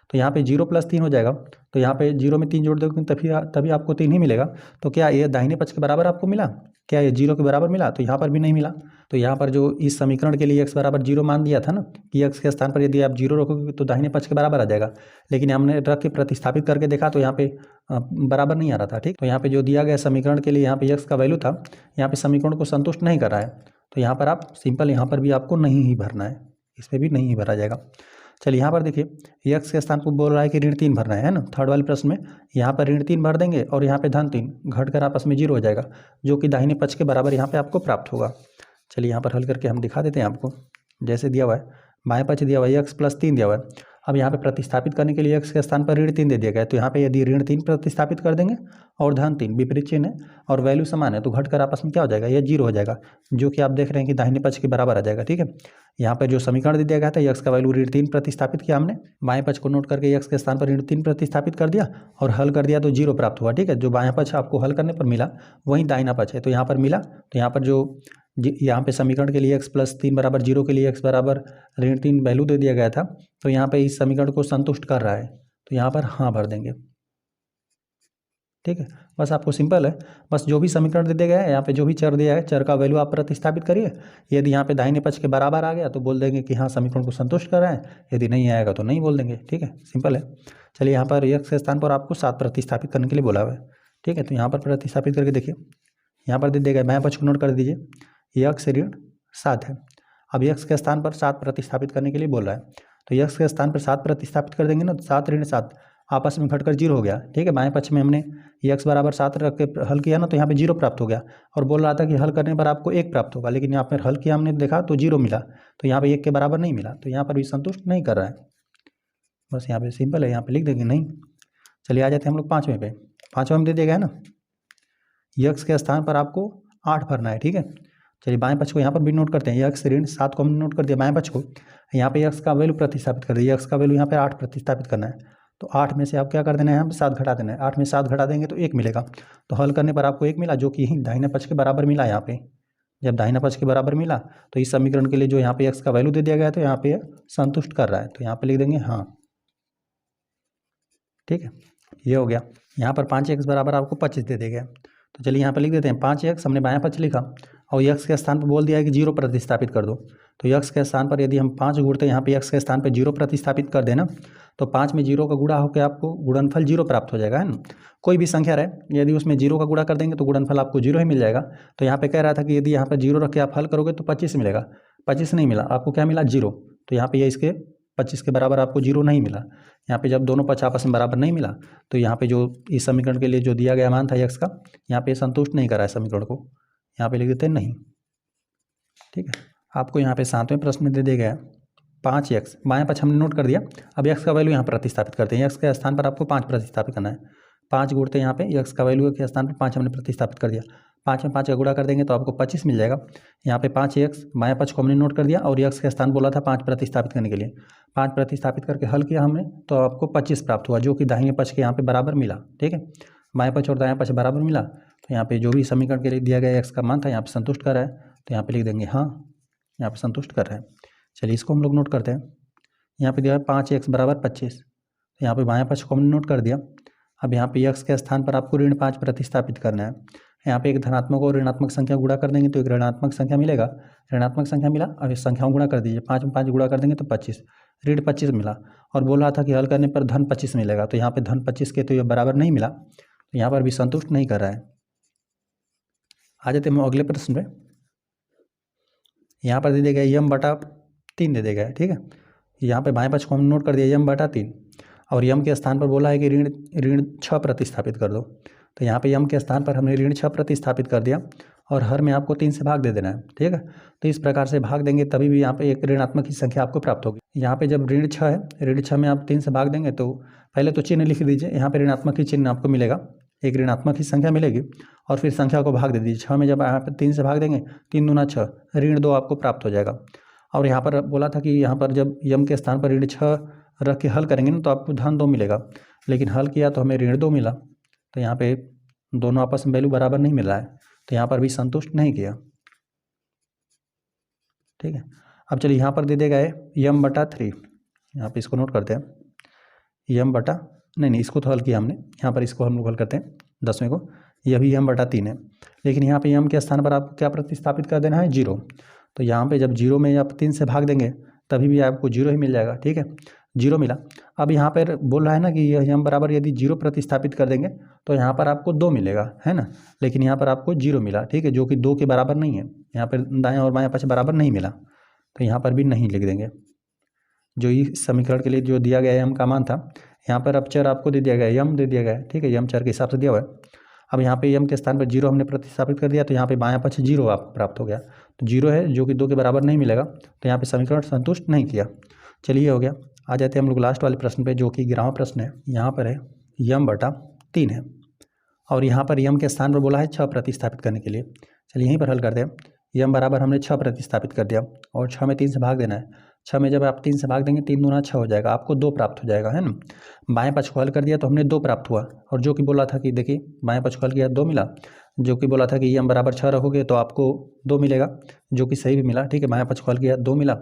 तो यहाँ पे 0 + 3 हो जाएगा, तो यहाँ पे 0 में 3 जोड़ दोगे तभी आपको 3 ही मिलेगा। तो क्या ये दाहिने पक्ष के बराबर आपको मिला, क्या ये 0 के बराबर मिला, तो यहाँ पर भी नहीं मिला। तो यहाँ पर जो इस समीकरण के लिए x बराबर 0 मान दिया था ना, कि x के स्थान पर यदि आप 0 रखोगे तो दाहिने पक्ष के बराबर आ जाएगा, लेकिन हमने रख के प्रतिस्थापित करके देखा तो यहाँ पे बराबर नहीं आ रहा था। ठीक, तो यहाँ पे जो दिया गया समीकरण के लिए यहाँ पे x का वैल्यू था, यहाँ पे समीकरण को संतुष्ट नहीं कर रहा है, तो यहाँ पर आप सिंपल यहाँ पर भी आपको नहीं ही भरना है, इस पर भी नहीं ही भरा जाएगा। चलिए यहाँ पर देखिए x के स्थान पर बोल रहा है कि ऋण 3 भरना है ना, थर्ड वाले प्रश्न में यहाँ पर ऋण 3 भर देंगे और यहाँ पे धन 3 घटकर आपस में 0 हो जाएगा, जो कि दाहिने पक्ष के बराबर यहाँ पे आपको प्राप्त होगा। चलिए यहाँ पर हल करके हम दिखा देते हैं आपको। जैसे दिया हुआ है बाएं पक्ष दिया हुआ है x + 3 दिया हुआ है, अब यहाँ पे प्रतिस्थापित करने के लिए x के स्थान पर ऋण 3 दे दिया गया है, तो यहाँ पे यदि ऋण 3 प्रतिस्थापित कर देंगे और धन 3 विपरीत चिन्ह है और वैल्यू समान है, तो घटकर आपस में क्या हो जाएगा, ये 0 हो जाएगा, जो कि आप देख रहे हैं कि दाहिने पक्ष के बराबर आ जाएगा। ठीक है, यहाँ पर जो समीकरण दे दिया गया था x का वैल्यू ऋण 3 प्रतिस्थापित किया हमने, बाएं पक्ष को नोट करके x के स्थान पर ऋण 3 प्रतिस्थापित कर दिया और हल कर दिया तो 0 प्राप्त हुआ। ठीक है, जो बाएं पक्ष आपको हल करने पर मिला वही दाहिना पक्ष है, तो यहाँ पर मिला, तो यहाँ पर जो यहाँ पे समीकरण के लिए x + 3 = 0 के लिए x बराबर ऋण 3 वैल्यू दे दिया गया था, तो यहाँ पे इस समीकरण को संतुष्ट कर रहा है, तो यहाँ पर हाँ भर देंगे। ठीक है, बस आपको सिंपल है, बस जो भी समीकरण दे दिया गया है यहाँ पे जो भी चर दिया है चर का वैल्यू आप प्रतिस्थापित करिए, यदि यहाँ पे दाहिने पक्ष के बराबर आ गया तो बोल देंगे कि हाँ समीकरण को संतुष्ट कर रहा है, यदि नहीं आएगा तो नहीं बोल देंगे। ठीक है, सिंपल है। चलिए यहाँ पर x के स्थान पर आपको 7 प्रतिस्थापित करने के लिए बोला हुआ है। ठीक है, तो यहाँ पर प्रतिस्थापित करके देखिए, यहाँ पर दे दिया गया, बाएं पक्ष को नोट कर दीजिए, x ऋण 7 है। अब x के स्थान पर 7 प्रतिस्थापित करने के लिए बोल रहा है, तो x के स्थान पर 7 प्रतिस्थापित कर देंगे ना, तो 7 ऋण 7 आपस में घटकर 0 हो गया। ठीक है, बाएं पक्ष में हमने x बराबर 7 रख के हल किया ना, तो यहाँ पे 0 प्राप्त हो गया और बोल रहा था कि हल करने पर आपको 1 प्राप्त होगा, लेकिन यहाँ पर हल किया हमने देखा तो 0 मिला, तो यहाँ पे 1 के बराबर नहीं मिला, तो यहाँ पर भी संतुष्ट नहीं कर रहा है। बस यहाँ पे सिंपल है, यहाँ पे लिख देंगे नहीं। चलिए आ जाते हैं हम लोग पाँचवें पे। पाँचवें में दे दिया गया ना, x के स्थान पर आपको 8 भरना है। ठीक है, चलिए बाएं पक्ष को यहाँ पर भी नोट करते हैं, x ऋण 7 को हमने नोट कर दिया बाएं पक्ष को, यहाँ पे x का वैल्यू प्रतिस्थापित कर दिया, x का वैल्यू यहाँ पे 8 प्रतिस्थापित करना है, तो 8 में से आप क्या कर देना है, यहाँ पे 7 घटा देना है, 8 में 7 घटा देंगे तो 1 मिलेगा, तो हल करने पर आपको 1 मिला, जो कि यही दाहिने पक्ष के बराबर मिला। यहाँ पे जब दाहिने पक्ष के बराबर मिला तो इस समीकरण के लिए जो यहाँ पे x का वैल्यू दे दिया गया है, तो यहाँ पे संतुष्ट कर रहा है, तो यहाँ पे लिख देंगे हाँ। ठीक है, ये हो गया। यहाँ पर 5x बराबर आपको 25 दे दिया गया, तो चलिए यहाँ पर लिख देते हैं 5x, हमने बायां पक्ष लिखा और x के स्थान पर बोल दिया है कि 0 प्रतिस्थापित कर दो, तो x के स्थान पर यदि हम 5 गुणते यहाँ पे x के स्थान पर 0 प्रतिस्थापित कर देना, तो 5 में 0 का गुणा होकर आपको गुणनफल 0 प्राप्त हो जाएगा, है ना। कोई भी संख्या रहे यदि उसमें 0 का गुणा कर देंगे तो गुणनफल आपको 0 ही मिल जाएगा। तो यहाँ पे कह रहा था कि यदि यहाँ पर 0 रख के आप हल करोगे तो 25 मिलेगा, 25 नहीं मिला, आपको क्या मिला 0, तो यहाँ पे ये इसके 25 के बराबर आपको 0 नहीं मिला। यहाँ पे जब दोनों पक्ष आपस में बराबर नहीं मिला, तो यहाँ पे जो इस समीकरण के लिए जो दिया गया मान था x का, यहाँ पे संतुष्ट नहीं करा है समीकरण को, यहाँ पे लिख देते हैं नहीं। ठीक है, आपको यहाँ पे 7वें प्रश्न में दे दिया गया 5x, बाएं पक्ष हमने नोट कर दिया, अब x का वैल्यू यहाँ प्रतिस्थापित करते हैं, x के स्थान पर आपको 5 प्रतिस्थापित करना है, 5 गुणते यहाँ पे x का वैल्यू के स्थान पर 5 हमने प्रतिस्थापित कर दिया, 5 में 5 का गुणा कर देंगे तो आपको 25 मिल जाएगा। यहाँ पे 5x बाएं पक्ष को हमने नोट कर दिया और x के स्थान बोला था 5 प्रतिस्थापित करने के लिए, 5 प्रतिस्थापित करके हल किया हमने तो आपको 25 प्राप्त हुआ, जो कि दाहिने पक्ष के यहाँ पे बराबर मिला। ठीक है, बाएं पक्ष और दाएं पक्ष बराबर मिला, तो यहाँ पे जो भी समीकरण के लिए दिया गया x का मान था यहाँ पे संतुष्ट कर रहा है, तो यहाँ पे लिख देंगे हाँ, यहाँ पे संतुष्ट कर रहा है। चलिए इसको हम लोग नोट करते हैं, यहाँ पे दिया है 5x बराबर 25, तो यहाँ पे बाएं पक्ष को हमने नोट कर दिया। अब यहाँ पे x के स्थान पर आपको ऋण 5 प्रतिस्थापित करना है, यहाँ पे एक धनात्मक और ऋणात्मक संख्या गुणा कर देंगे तो एक ऋणात्मक संख्या मिलेगा, ऋणात्मक संख्या मिला, अब इस संख्याओं गुणा कर दीजिए, 5 में 5 गुणा कर देंगे तो 25, ऋण 25 मिला और बोल रहा था कि हल करने पर धन 25 मिलेगा, तो यहाँ पे धन 25 के तो ये बराबर नहीं मिला, तो यहाँ पर भी संतुष्ट नहीं कर रहा है। आ जाते हैं अगले प्रश्न पे। यहाँ पर दे दिया गया m/3 दे दिया गया है। ठीक है, यहाँ पे बाएं पक्ष को हम नोट कर दिया m/3 और m के स्थान पर बोला है कि ऋण 6 प्रतिस्थापित कर दो, तो यहाँ पे m के स्थान पर हमने ऋण 6 प्रतिस्थापित कर दिया और हर में आपको 3 से भाग दे देना है। ठीक है, तो इस प्रकार से भाग देंगे तभी भी यहाँ पे एक ऋणात्मक ही संख्या आपको प्राप्त होगी। यहाँ पे जब ऋण 6 है, ऋण 6 में आप 3 से भाग देंगे तो पहले तो चिन्ह लिख दीजिए, यहाँ पे ऋणात्मक ही चिन्ह आपको मिलेगा, एक ऋणात्मक ही संख्या मिलेगी और फिर संख्या को भाग दे दीजिए, 6 में जब यहाँ पर 3 से भाग देंगे 3 दूना 6, ऋण 2 आपको प्राप्त हो जाएगा। और यहाँ पर बोला था कि यहाँ पर जब यम के स्थान पर ऋण 6 रख के हल करेंगे ना तो आपको धन 2 मिलेगा, लेकिन हल किया तो हमें ऋण 2 मिला, तो यहाँ पे दोनों आपस में वैल्यू बराबर नहीं मिल रहा है, तो यहाँ पर भी संतुष्ट नहीं किया। ठीक है। अब चलिए यहाँ पर दे दिया गया है यम बटा 3, यहाँ पे इसको नोट करते हैं, यम बटा नहीं इसको तो हल किया हमने, यहाँ पर इसको हम लोग हल करते हैं 10वें को, यह भी यम बटा 3 है, लेकिन यहाँ पे यम के स्थान पर आपको क्या प्रतिस्थापित कर देना है 0। तो यहाँ पे जब 0 में आप 3 से भाग देंगे तभी भी आपको 0 ही मिल जाएगा, ठीक है, 0 मिला। अब यहाँ पर बोल रहा है ना कि यह यम बराबर यदि 0 प्रतिस्थापित कर देंगे तो यहाँ पर आपको 2 मिलेगा, है ना, लेकिन यहाँ पर आपको 0 मिला, ठीक है, जो कि 2 के बराबर नहीं है, यहाँ पर दाएँ और बाएँ पक्ष बराबर नहीं मिला, तो यहाँ पर भी नहीं लिख देंगे। जो इस समीकरण के लिए जो दिया गया यम का मान था, यहाँ पर अब चर आपको दे दिया गया है, यम दे दिया गया है, ठीक है, यम चर के हिसाब से दिया हुआ है। अब यहाँ पे यम के स्थान पर 0 हमने प्रतिस्थापित कर दिया, तो यहाँ पे बायां पक्ष 0 आपको प्राप्त हो गया, तो 0 है जो कि 2 के बराबर नहीं मिलेगा, तो यहाँ पे समीकरण संतुष्ट नहीं किया। चलिए हो गया। आ जाते हैं हम लोग लास्ट वाले प्रश्न पे, जो कि 11वां प्रश्न है। यहाँ पर है यम बटा 3 है और यहाँ पर यम के स्थान पर बोला है 6 प्रतिस्थापित करने के लिए। चलिए यहीं पर हल करते हैं। यम बराबर हमने 6 प्रतिस्थापित कर दिया और 6 में 3 से भाग देना है। 6 में जब आप 3 से भाग देंगे 3 दूना 6 हो जाएगा, आपको 2 प्राप्त हो जाएगा, है ना। बाएं पक्ष को हल कर दिया तो हमने 2 प्राप्त हुआ, और जो कि बोला था कि देखिए बाएं पक्ष को हल किया 2 मिला, जो कि बोला था कि यम बराबर 6 रखोगे तो आपको 2 मिलेगा, जो कि सही भी मिला, ठीक है। बाएं पक्ष को हल किया 2 मिला,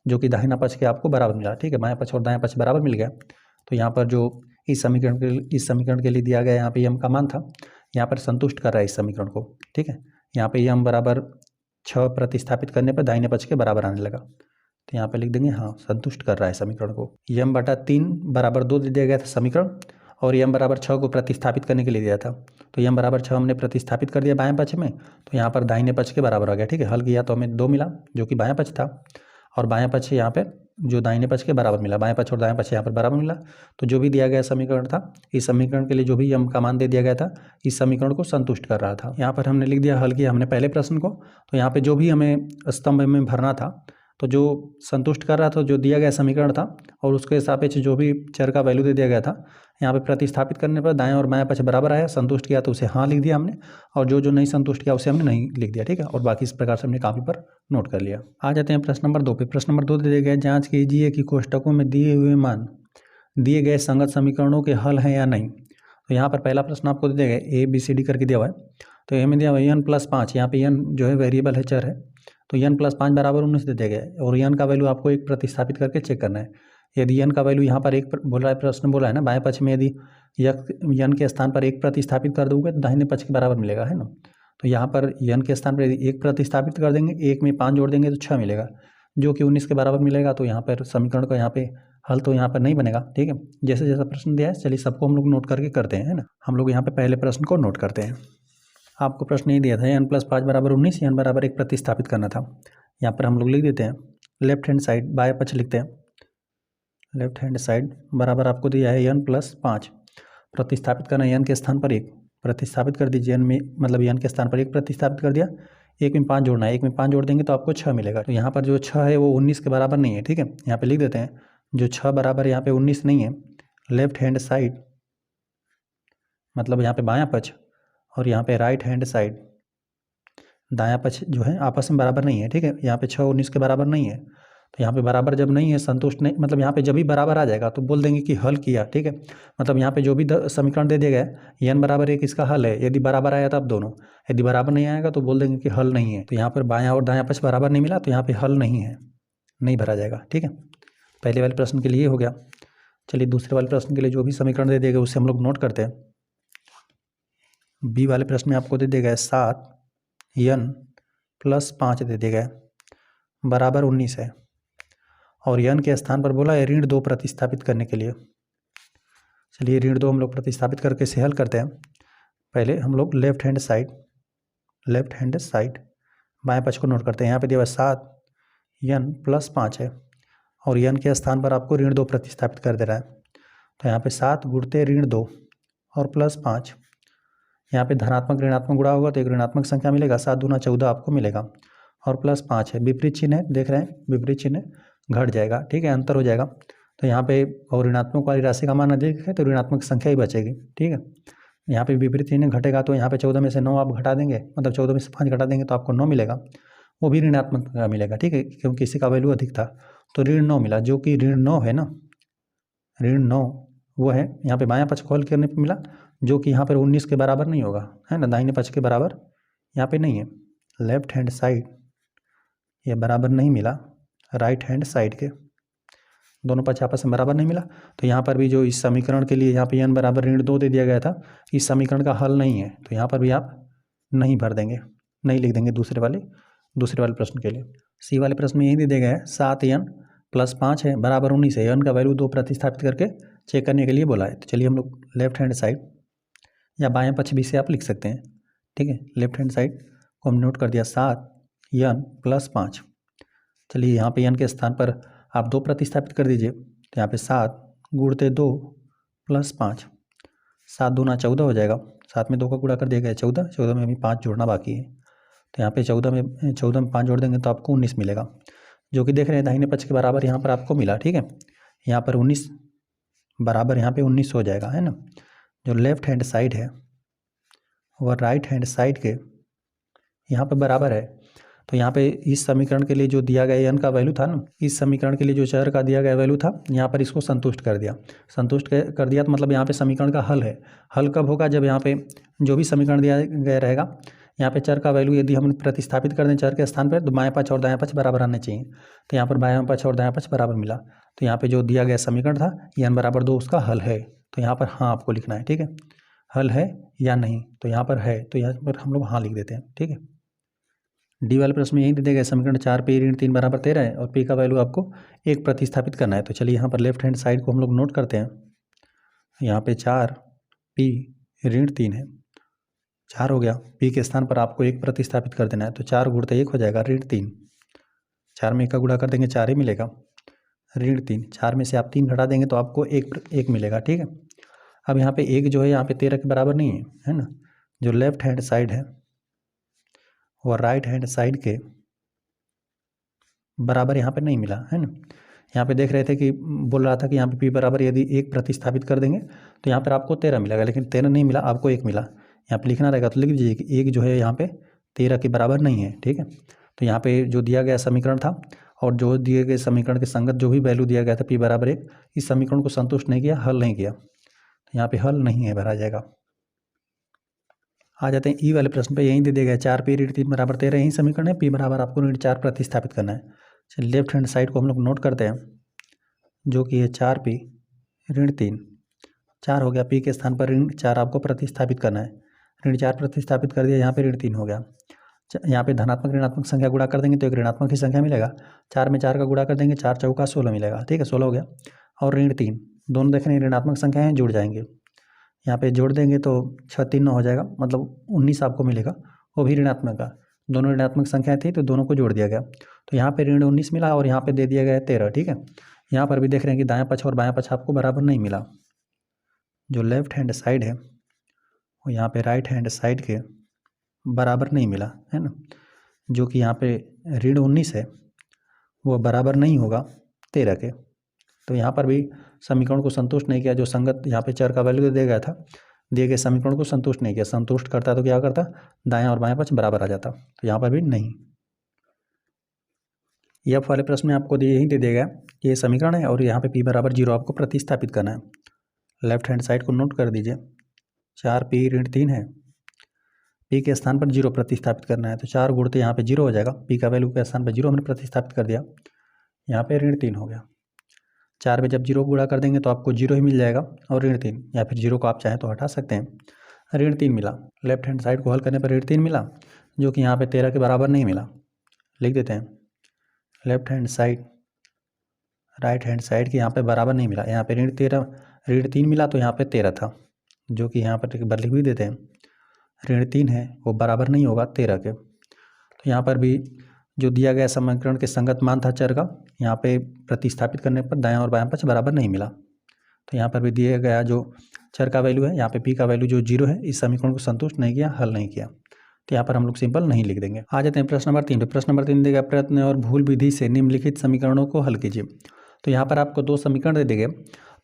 जो कि दाहिना पक्ष के आपको बराबर मिला, ठीक है, बाएं पक्ष और दाएं पक्ष बराबर मिल गया। तो यहाँ पर जो इस समीकरण के लिए दिया गया यहाँ पे यम का मान था, यहाँ पर संतुष्ट कर रहा है इस समीकरण को, ठीक है। यहाँ पे यम बराबर 6 प्रतिस्थापित करने पर दाहिने पक्ष के बराबर आने लगा, तो यहाँ पे लिख देंगे हाँ संतुष्ट कर रहा है समीकरण को। यम बटा 3 बराबर 2 दे दिया गया था समीकरण, और यम बराबर 6 को प्रतिस्थापित करने के लिए दिया था, तो यम बराबर 6 हमने प्रतिस्थापित कर दिया बाएं पक्ष में, तो यहाँ पर दाहिने पक्ष के बराबर आ गया, ठीक है। हल किया तो हमें 2 मिला, जो कि बाएं पक्ष था, और बाएं पक्ष यहाँ पे जो दाहिने पक्ष के बराबर मिला, बाएं पक्ष और दाएं पक्ष यहाँ पर बराबर मिला, तो जो भी दिया गया समीकरण था, इस समीकरण के लिए जो भी यम का मान दे दिया गया था, इस समीकरण को संतुष्ट कर रहा था। यहाँ पर हमने लिख दिया, हल किया हमने पहले प्रश्न को, तो यहाँ पे जो भी हमें स्तंभ में भरना था, तो जो संतुष्ट कर रहा था जो दिया गया समीकरण था, और उसके सापेक्ष जो भी चर का वैल्यू दे दिया गया था, यहाँ पे प्रतिस्थापित करने पर दाएं और बाएं पक्ष बराबर आया, संतुष्ट किया तो उसे हाँ लिख दिया हमने, और जो नहीं संतुष्ट किया उसे हमने नहीं लिख दिया, ठीक है। और बाकी इस प्रकार से हमने कॉपी पर नोट कर लिया। आ जाते हैं प्रश्न नंबर 2 पे। प्रश्न नंबर 2 दे दिया गया, जाँच कीजिए कि कोष्टकों में दिए हुए मान दिए गए संगत समीकरणों के हल हैं या नहीं। तो यहाँ पर पहला प्रश्न आपको दे दिया गया ABCD करके दिया हुआ है, तो ए में दिया हुआ है n+5, यहाँ पे n जो है वेरिएबल है, चर है, तो n+5 बराबर 19 दे दिया गया है, और n का वैल्यू आपको एक प्रतिस्थापित करके चेक करना है। यदि n का वैल्यू यहाँ पर एक बोल रहा है, प्रश्न बोला है ना, बाएं पक्ष में यदि n के स्थान पर 1 प्रतिस्थापित कर दोगे तो दाहिने पक्ष के बराबर मिलेगा, है ना। तो यहाँ पर n के स्थान पर यदि 1 प्रतिस्थापित कर देंगे, 1 में 5 जोड़ देंगे तो 6 मिलेगा, जो कि 19 के बराबर मिलेगा। तो यहाँ पर समीकरण का यहाँ पे हल तो यहाँ पर नहीं बनेगा, ठीक है। जैसे जैसा प्रश्न दिया है, चलिए सबको हम लोग नोट करके करते हैं, है ना। हम लोग यहाँ पे पहले प्रश्न को नोट करते हैं। आपको प्रश्न ये दिया था n+5 बराबर 19, n बराबर 1 प्रतिस्थापित करना था। यहाँ पर हम लोग लिख देते हैं लेफ्ट हैंड साइड, बाएं पक्ष लिखते हैं, लेफ्ट हैंड साइड बराबर आपको दिया है n+5, प्रतिस्थापित करना है n के स्थान पर 1 प्रतिस्थापित कर दीजिए, n में मतलब n के स्थान पर 1 प्रतिस्थापित कर दिया, 1 में 5 जोड़ना है, 1 में 5 जोड़ देंगे तो आपको 6 मिलेगा। तो यहाँ पर जो 6 है वो 19 के बराबर नहीं है, ठीक है। यहाँ पे लिख देते हैं जो 6 बराबर यहाँ पे 19 नहीं है, लेफ्ट हैंड साइड मतलब यहाँ पे बायां पक्ष, और यहाँ पे राइट हैंड साइड दायां पक्ष जो है आपस में बराबर नहीं है, ठीक है। यहाँ पे 6 19 के बराबर नहीं है, तो यहाँ पे बराबर जब नहीं है, संतुष्ट नहीं, मतलब यहाँ पे जब भी बराबर आ जाएगा तो बोल देंगे कि हल किया, ठीक है। मतलब यहाँ पे जो भी समीकरण दे दिया गया n बराबर 1 इसका हल है, यदि बराबर आया तब दोनों, यदि बराबर नहीं आएगा तो बोल देंगे कि हल नहीं है। तो यहाँ पर बायां और दायां पक्ष बराबर नहीं मिला, तो यहाँ पे हल नहीं है, नहीं भरा जाएगा, ठीक है। पहले वाले प्रश्न के लिए हो गया। चलिए दूसरे वाले प्रश्न के लिए जो भी समीकरण दे दिया गया उसे हम लोग नोट करते हैं। बी वाले प्रश्न में आपको दे दिया गया 7n+5 दे दिया गया बराबर 19 है, और n के स्थान पर बोला है ऋण 2 प्रतिस्थापित करने के लिए। चलिए ऋण 2 हम लोग प्रतिस्थापित करके इसे हल करते हैं। पहले हम लोग लेफ्ट हैंड साइड बाएं पक्ष को नोट करते हैं। यहाँ पे दिया हुआ 7n+5 है, और n के स्थान पर आपको ऋण 2 प्रतिस्थापित कर दे रहा है। तो यहाँ पे 7 गुणते ऋण 2 और +5, यहाँ पे धनात्मक ऋणात्मक गुणा होगा तो एक ऋणात्मक संख्या मिलेगा, 7 दूना 14 आपको मिलेगा, और +5 है, विपरीत चिन्ह है, देख रहे हैं विपरीत चिन्ह घट जाएगा, ठीक है, अंतर हो जाएगा। तो यहाँ पे और ऋणात्मक वाली राशि का मान अधिक है तो ऋणात्मक संख्या ही बचेगी, ठीक है। यहाँ पे विपरीत चिन्ह घटेगा तो यहाँ पे 14 में से 9 आप घटा देंगे, मतलब 14 में से 5 घटा देंगे तो आपको 9 मिलेगा, वो भी ऋणात्मक का मिलेगा, ठीक है, क्योंकि किसी का वैल्यू अधिक था तो ऋण 9 मिला, जो कि ऋण 9 है ना, ऋण 9 वो है। यहाँ पे बायां पक्ष को हल करने पर मिला, जो कि यहाँ पर 19 के बराबर नहीं होगा, है ना, दाहिने पक्ष के बराबर यहाँ पे नहीं है। लेफ्ट हैंड साइड ये बराबर नहीं मिला राइट हैंड साइड के, दोनों पक्ष आपस में बराबर नहीं मिला। तो यहाँ पर भी जो इस समीकरण के लिए यहाँ पे n बराबर -2 दे दिया गया था, इस समीकरण का हल नहीं है, तो यहाँ पर भी आप नहीं भर देंगे, नहीं लिख देंगे दूसरे वाले प्रश्न के लिए। सी वाले प्रश्न में यही दे दिया गया है 7n + 5 है बराबर 19 है, n का वैल्यू 2 प्रतिस्थापित करके चेक करने के लिए बोला है। तो चलिए हम लोग लेफ्ट हैंड साइड या बाएं पक्ष भी से आप लिख सकते हैं, ठीक है। लेफ्ट हैंड साइड को हम नोट कर दिया 7n + 5। चलिए यहाँ पे n के स्थान पर आप 2 प्रतिस्थापित कर दीजिए, तो यहाँ पे 7 गुणते 2 + 5, 7 दूना 14 हो जाएगा, 7 में 2 का गुणा कर दिया गया 14, 14 में अभी 5 जोड़ना बाकी है। तो यहाँ पे 14 में 5 जोड़ देंगे तो आपको 19 मिलेगा, जो कि देख रहे हैं दाहिने पक्ष के बराबर यहाँ पर आपको मिला, ठीक है। यहाँ पर 19 बराबर यहाँ पे 19 हो जाएगा, है ना। जो लेफ्ट हैंड साइड है वह राइट हैंड साइड के यहाँ पर बराबर है। तो यहाँ पे इस समीकरण के लिए जो दिया गया n का वैल्यू था ना, इस समीकरण के लिए जो चर का दिया गया वैल्यू था, यहाँ पर इसको संतुष्ट कर दिया। संतुष्ट कर दिया तो मतलब यहाँ पे समीकरण का हल है। हल कब होगा? जब यहाँ पे जो भी समीकरण दिया गया रहेगा, यहाँ पे चर का वैल्यू यदि हम प्रतिस्थापित कर दें चर के स्थान पर, तो बाएं पक्ष और दाएं पक्ष बराबर आने चाहिए। तो यहाँ पर बाएं पक्ष और दाएं पक्ष बराबर मिला, तो यहाँ पर जो दिया गया समीकरण था n बराबर 2 उसका हल है। तो यहाँ पर हाँ आपको लिखना है, ठीक है। हल है या नहीं, तो यहाँ पर है, तो यहाँ पर हम लोग हाँ लिख देते हैं, ठीक है। डी वाले प्रश्न में यही दे दिया गया समीकरण 4p ऋण 3 बराबर 13 है और p का वैल्यू आपको 1 प्रतिस्थापित करना है। तो चलिए यहाँ पर लेफ्ट हैंड साइड को हम लोग नोट करते हैं। यहाँ पे 4p ऋण 3 है, 4 हो गया, p के स्थान पर आपको 1 प्रतिस्थापित कर देना है। तो 4 गुणते 1 हो जाएगा ऋण 3, 4 में 1 का गुणा कर देंगे 4 ही मिलेगा, ऋण 3, 4 में से आप 3 घटा देंगे तो आपको 1 मिलेगा, ठीक है। अब यहाँ पे 1 जो है यहाँ पे 13 के बराबर नहीं है ना। जो लेफ्ट हैंड साइड है वह राइट हैंड साइड के बराबर यहाँ पे नहीं मिला, है ना। यहाँ पे देख रहे थे कि बोल रहा था कि यहाँ पे p बराबर यदि 1 प्रतिस्थापित कर देंगे तो यहाँ पर आपको 13 मिलेगा, लेकिन 13 नहीं मिला, आपको 1 मिला। यहाँ पे लिखना रहेगा तो लिख दीजिए कि 1 जो है यहाँ पे 13 के बराबर नहीं है, ठीक है। तो यहाँ पे जो दिया गया समीकरण था और जो दिए गए समीकरण के संगत जो भी वैल्यू दिया गया था p बराबर 1, इस समीकरण को संतुष्ट नहीं किया, हल नहीं किया, तो यहाँ पे हल नहीं है, भरा जाएगा। आ जाते हैं ई वाले प्रश्न पे। यहीं दे दिया गया 4p ऋण 3 बराबर 13, यही समीकरण है। p बराबर आपको ऋण 4 प्रतिस्थापित करना है। चलिए लेफ्ट हैंड साइड को हम लोग नोट करते हैं, जो कि है 4p ऋण 3, 4 हो गया, p के स्थान पर ऋण 4 आपको प्रतिस्थापित करना है। ऋण 4 प्रतिस्थापित कर दिया, यहाँ पे ऋण 3 हो गया। यहाँ पे धनात्मक ऋणात्मक संख्या गुणा कर देंगे तो एक ऋणात्मक ही संख्या मिलेगा। 4 में 4 का गुणा कर देंगे, 4 चौका 16 मिलेगा, ठीक है, 16 हो गया। और ऋण 3, दोनों देख रहे हैं ऋणात्मक संख्या हैं, जुड़ जाएंगे। यहाँ पे जोड़ देंगे तो 6 3 9 हो जाएगा, मतलब 19 आपको मिलेगा, वो भी ऋणात्मक का। दोनों ऋणात्मक संख्या थी तो दोनों को जोड़ दिया गया, तो यहाँ पे ऋण 19 मिला और यहाँ पे दे दिया गया 13, ठीक है। यहाँ पर भी देख रहे हैं कि दायां पक्ष और बायां पक्ष आपको बराबर नहीं मिला। जो लेफ्ट हैंड साइड है वो यहाँ पे राइट हैंड साइड के बराबर नहीं मिला, है ना। जो कि यहाँ पे ऋण 19 है वो बराबर नहीं होगा 13 के, तो यहाँ पर भी समीकरण को संतुष्ट नहीं किया। जो संगत यहाँ पे चर का वैल्यू दिया गया था, दिए गए समीकरण को संतुष्ट नहीं किया। संतुष्ट करता तो क्या करता, दायां और बायां पक्ष बराबर आ जाता, तो यहाँ पर भी नहीं। एफ वाले प्रश्न में आपको यही दे दिया गया, ये समीकरण है और यहाँ पे p बराबर 0 आपको प्रतिस्थापित करना है। लेफ्ट हैंड साइड को नोट कर दीजिए, 4p ऋण 3 है, p के स्थान पर 0 प्रतिस्थापित करना है। तो 4 गुणते यहाँ पे 0 हो जाएगा, p का वैल्यू के स्थान पर 0 हमने प्रतिस्थापित कर दिया, यहाँ पे ऋण 3 हो गया। 4 में जब 0 गुणा कर देंगे तो आपको 0 ही मिल जाएगा और ऋण 3, या फिर 0 को आप चाहें तो हटा सकते हैं। ऋण 3 मिला, लेफ्ट हैंड साइड को हल करने पर ऋण 3 मिला, जो कि यहाँ पे 13 के बराबर नहीं मिला। लिख देते हैं left hand side right hand side के यहाँ पे बराबर नहीं मिला। यहाँ पे ऋण 3 मिला तो यहाँ पे 13 था, जो कि यहाँ पर एक बार लिख भी देते हैं। ऋण 3 है वो बराबर नहीं होगा 13 के, तो यहाँ पर भी जो दिया गया समीकरण के संगत मान था चर का, यहाँ पे प्रतिस्थापित करने पर दायां और बायां पक्ष बराबर नहीं मिला। तो यहाँ पर भी दिया गया जो चर का वैल्यू है, यहाँ पे p का वैल्यू जो 0 है, इस समीकरण को संतुष्ट नहीं किया, हल नहीं किया, तो यहाँ पर हम लोग सिंपल नहीं लिख देंगे। आ जाते हैं प्रश्न नंबर 3 पे। प्रश्न नंबर 3 देगा प्रयत्न और भूल विधि से निम्नलिखित समीकरणों को हल कीजिए। तो यहाँ पर आपको 2 समीकरण दे दिए गए।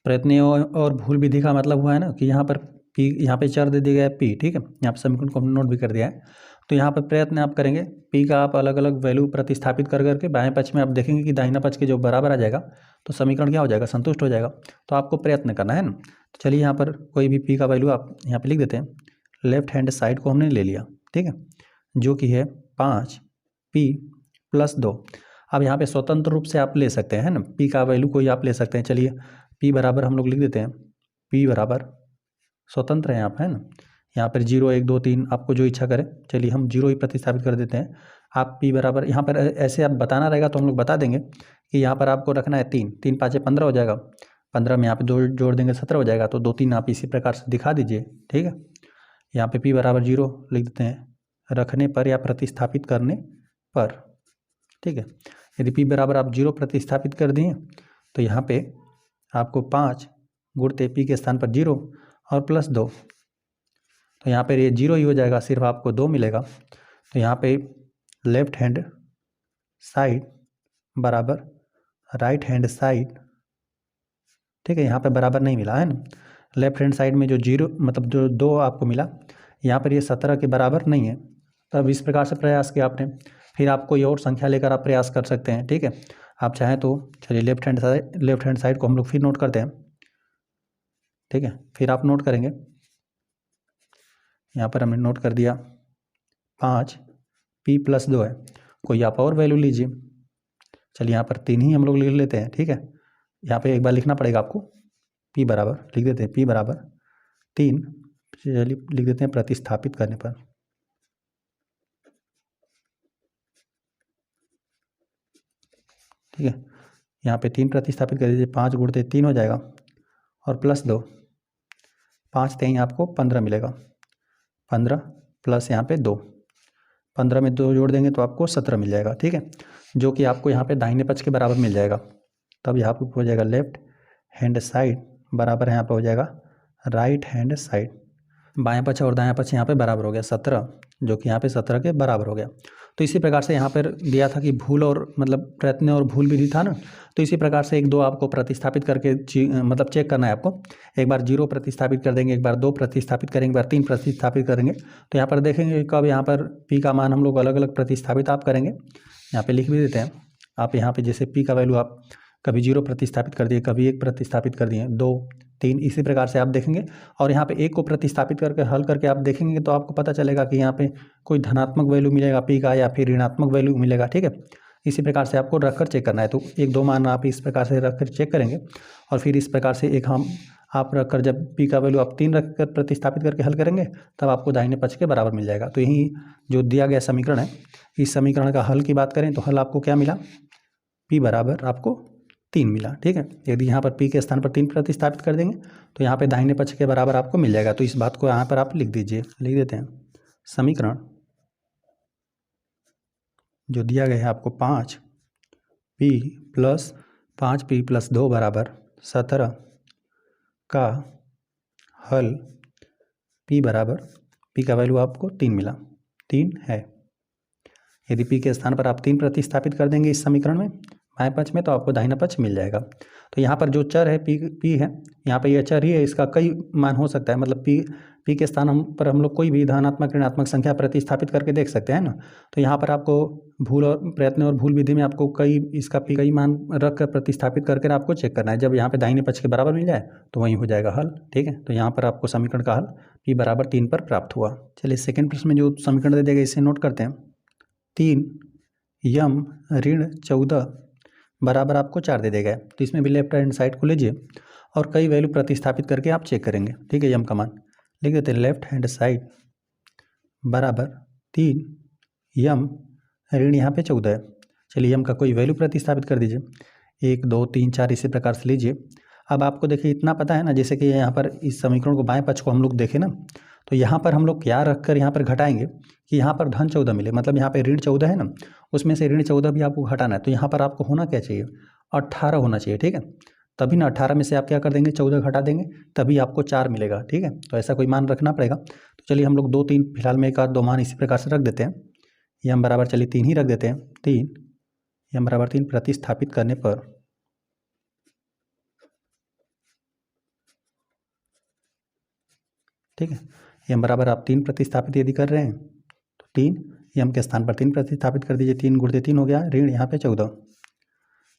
प्रयत्न और भूल विधि का मतलब हुआ है ना कि यहाँ पर p, यहाँ पे चर दे दिया गया है p, ठीक है। यहाँ पर समीकरण को हमने नोट भी कर दिया है। तो यहाँ पर प्रयत्न आप करेंगे, p का आप अलग अलग वैल्यू प्रतिस्थापित कर करके बाएं पक्ष में आप देखेंगे कि दाहिना पक्ष के जो बराबर आ जाएगा तो समीकरण क्या हो जाएगा, संतुष्ट हो जाएगा। तो आपको प्रयत्न करना है ना। तो चलिए यहाँ पर कोई भी p का वैल्यू आप यहाँ पे लिख देते हैं। लेफ्ट हैंड साइड को हमने ले लिया, ठीक है, जो कि है 5p +2। अब यहाँ पे स्वतंत्र रूप से आप ले सकते हैं, है ना, पी का वैल्यू कोई आप ले सकते हैं। चलिए पी बराबर हम लोग लिख देते हैं, पी बराबर स्वतंत्र है यहाँ पर, है ना, यहाँ पर 0 1 2 3 आपको जो इच्छा करे। चलिए हम 0 ही प्रतिस्थापित कर देते हैं। आप पी बराबर यहाँ पर ऐसे आप बताना रहेगा तो हम लोग बता देंगे कि यहाँ पर आपको रखना है 3, 3 5 15 हो जाएगा, 15 में यहाँ पे 2 जोड़ देंगे 17 हो जाएगा, तो 2 3 आप इसी प्रकार से दिखा दीजिए। ठीक है, यहाँ पे पी बराबर 0 लिख देते हैं, रखने पर या प्रतिस्थापित करने पर। ठीक है, यदि पी बराबर आप 0 प्रतिस्थापित कर दिए तो यहाँ पे आपको 5 गुणते पी के स्थान पर 0 और +2, तो यहाँ पर ये 0 ही हो जाएगा, सिर्फ आपको 2 मिलेगा। तो यहाँ पे लेफ्ट हैंड साइड बराबर राइट हैंड साइड। ठीक है, यहाँ पे बराबर नहीं मिला है ना, लेफ्ट हैंड साइड में जो 0 मतलब जो 2 आपको मिला, यहाँ पर ये 17 के बराबर नहीं है। तब इस प्रकार से प्रयास किया आपने, फिर आप कोई और संख्या लेकर आप प्रयास कर सकते हैं। ठीक है, आप चाहें तो चलिए लेफ्ट हैंड साइड को हम लोग फिर नोट करते हैं। ठीक है, फिर आप नोट करेंगे, यहाँ पर हमने नोट कर दिया 5 p + 2 है, कोई आप और वैल्यू लीजिए। चलिए यहाँ पर 3 ही हम लोग लिख लेते हैं। ठीक है, यहाँ पे एक बार लिखना पड़ेगा आपको, p बराबर लिख देते हैं, p बराबर 3, चलिए लिख देते हैं प्रतिस्थापित करने पर। ठीक है, यहाँ पे 3 प्रतिस्थापित कर दीजिए, 5 गुणते 3 हो जाएगा और +2, 5 3 आपको 15 मिलेगा, 15 प्लस यहाँ पे 2, 15 में 2 जोड़ देंगे तो आपको 17 मिल जाएगा। ठीक है, जो कि आपको यहाँ पे दाहिने पक्ष के बराबर मिल जाएगा। तब यहाँ पे हो जाएगा लेफ्ट हैंड साइड बराबर यहाँ पे हो जाएगा राइट हैंड साइड। बाएं पक्ष और दायां पक्ष यहाँ पे बराबर हो गया 17, जो कि यहाँ पे 17 के बराबर हो गया। तो इसी प्रकार से यहाँ पर दिया था कि भूल और मतलब प्रयत्न और भूल विधि था ना, तो इसी प्रकार से 1 2 आपको प्रतिस्थापित करके मतलब चेक करना है आपको। एक बार 0 प्रतिस्थापित कर देंगे, एक बार 2 प्रतिस्थापित करेंगे, एक बार 3 प्रतिस्थापित करेंगे, तो यहाँ पर देखेंगे कब यहाँ पर p का मान हम लोग अलग अलग प्रतिस्थापित आप करेंगे। यहाँ पर लिख भी देते हैं आप, यहाँ पर जैसे p का वैल्यू आप कभी 0 प्रतिस्थापित कर दिए, कभी 1 प्रतिस्थापित कर दिए, 2 3, इसी प्रकार से आप देखेंगे। और यहाँ पे 1 को प्रतिस्थापित करके हल करके आप देखेंगे तो आपको पता चलेगा कि यहाँ पे कोई धनात्मक वैल्यू मिलेगा पी का या फिर ऋणात्मक वैल्यू मिलेगा। ठीक है, इसी प्रकार से आपको रखकर चेक करना है। तो 1 2 मान आप इस प्रकार से रखकर चेक करेंगे और फिर इस प्रकार से एक हम आप रखकर जब पी का वैल्यू आप 3 रखकर प्रतिस्थापित करके हल करेंगे तब आपको दाहिने पक्ष के बराबर मिल जाएगा। तो यही जो दिया गया समीकरण है, इस समीकरण का हल की बात करें तो हल आपको क्या मिला, पी बराबर आपको 3 मिला। ठीक है, यदि यहाँ पर p के स्थान पर 3 प्रतिस्थापित कर देंगे तो यहाँ पे दाहिने पक्ष के बराबर आपको मिल जाएगा। तो इस बात को यहाँ पर आप लिख दीजिए, लिख देते हैं समीकरण जो दिया गया है आपको 5p + 5p + 2 बराबर 17 का हल p बराबर, p का वैल्यू आपको 3 मिला, 3 है। यदि p के स्थान पर आप 3 प्रतिस्थापित कर देंगे इस समीकरण में बाएं पक्ष में तो आपको दाहिना पक्ष मिल जाएगा। तो यहाँ पर जो चर है p है, यहाँ पर यह चर ही है, इसका कई मान हो सकता है, मतलब p के स्थान पर हम लोग कोई भी धनात्मक ऋणात्मक संख्या प्रतिस्थापित करके देख सकते हैं ना। तो यहाँ पर आपको भूल और प्रयत्न और भूल विधि में आपको कई मान रख कर प्रतिस्थापित करके आपको चेक करना है। जब यहाँ पे दाहिने पक्ष के बराबर मिल जाए तो वहीं हो जाएगा हल। ठीक है, तो यहाँ पर आपको समीकरण का हल p बराबर 3 पर प्राप्त हुआ। चलिए सेकेंड प्रश्न में जो समीकरण दे देगा इसे नोट करते हैं। 3 यम ऋण 14 बराबर आपको 4 दे देगा। तो इसमें भी लेफ्ट हैंड साइड को लीजिए और कई वैल्यू प्रतिस्थापित करके आप चेक करेंगे। ठीक है, यम का मान लिख देते हैं, लेफ्ट हैंड साइड बराबर 3 यम ऋण यहाँ पे 14 है। चलिए यम का कोई वैल्यू प्रतिस्थापित कर दीजिए, 1 2 3 4 इसी प्रकार से लीजिए। अब आपको देखिए इतना पता है ना, जैसे कि यहाँ पर इस समीकरण को बाएं पक्ष को हम लोग देखें ना, तो यहाँ पर हम लोग क्या रखकर यहाँ पर घटाएंगे कि यहाँ पर धन 14 मिले, मतलब यहाँ पे ऋण 14 है ना, उसमें से ऋण 14 भी आपको घटाना है। तो यहाँ पर आपको होना क्या चाहिए, 18 होना चाहिए। ठीक है, तभी ना 18 में से आप क्या कर देंगे, 14 घटा देंगे, तभी आपको 4 मिलेगा। ठीक है, तो ऐसा कोई मान रखना पड़ेगा। तो चलिए हम लोग 2 3 फिलहाल में 1 आध 2 मान इसी प्रकार से रख देते हैं। यम बराबर चलिए 3 ही रख देते हैं, 3 यम बराबर 3 प्रतिस्थापित करने पर ठीक है, यम बराबर आप 3 प्रतिस्थापित यदि कर रहे हैं तो 3 यम के स्थान पर 3 प्रतिस्थापित कर दीजिए, 3 गुणित 3 हो गया, ऋण यहाँ पे 14,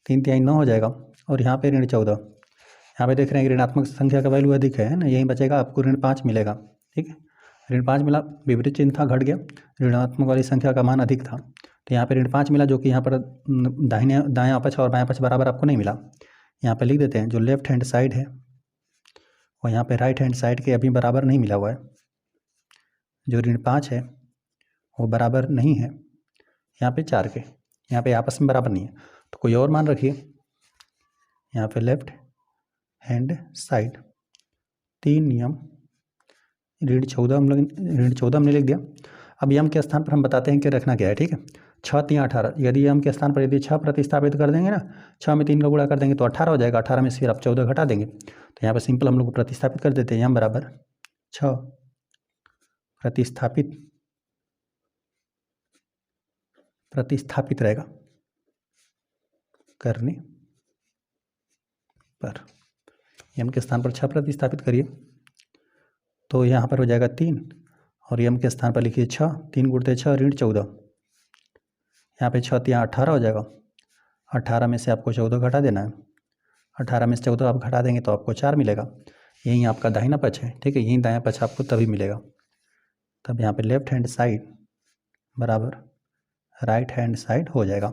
3 3 9 हो जाएगा और यहाँ पे ऋण 14। यहाँ पे देख रहे हैं कि ऋणात्मक संख्या का वैल्यू अधिक है ना, यहीं बचेगा, आपको ऋण 5 मिलेगा। ठीक है, ऋण 5 मिला, विपरीत चिन्ह था, घट गया, ऋणात्मक वाली संख्या का मान अधिक था। तो यहाँ पे ऋण 5 मिला, जो कि यहाँ पर दायां पक्ष और बायां पक्ष बराबर आपको नहीं मिला। यहाँ पे लिख देते हैं जो लेफ्ट हैंड साइड है और यहाँ पे राइट हैंड साइड के अभी बराबर नहीं मिला हुआ है। जो ऋण 5 है वो बराबर नहीं है यहाँ पे 4 के, यहाँ पे आपस में बराबर नहीं है। तो कोई और मान रखिए, यहाँ पे लेफ्ट हैंड साइड 3 नियम ऋण 14 हमने लिख दिया। अब यम के स्थान पर हम बताते हैं कि रखना क्या है, ठीक है। 6 3 18, यदि यम के स्थान पर यदि 6 प्रतिस्थापित कर देंगे ना, 6 में 3 का गुणा कर देंगे तो 18 हो जाएगा। 18 में से फिर आप 14 घटा देंगे, तो यहाँ पर सिंपल हम लोग प्रतिस्थापित कर देते हैं। यम बराबर 6 प्रतिस्थापित रहेगा करने पर, यम के स्थान पर 6 प्रतिस्थापित करिए तो यहाँ पर हो जाएगा 3, और यम के स्थान पर लिखिए 6, 3 गुणते 6 ऋण 14, यहाँ पे 6 3 18 हो जाएगा। 18 में से आपको 14 घटा देना है, 18 में से 14 आप घटा देंगे तो आपको 4 मिलेगा। यही आपका दाहिना पक्ष है, ठीक है। यही दायां पक्ष आपको तभी मिलेगा। तब यहाँ पे लेफ्ट हैंड साइड बराबर राइट हैंड साइड हो जाएगा।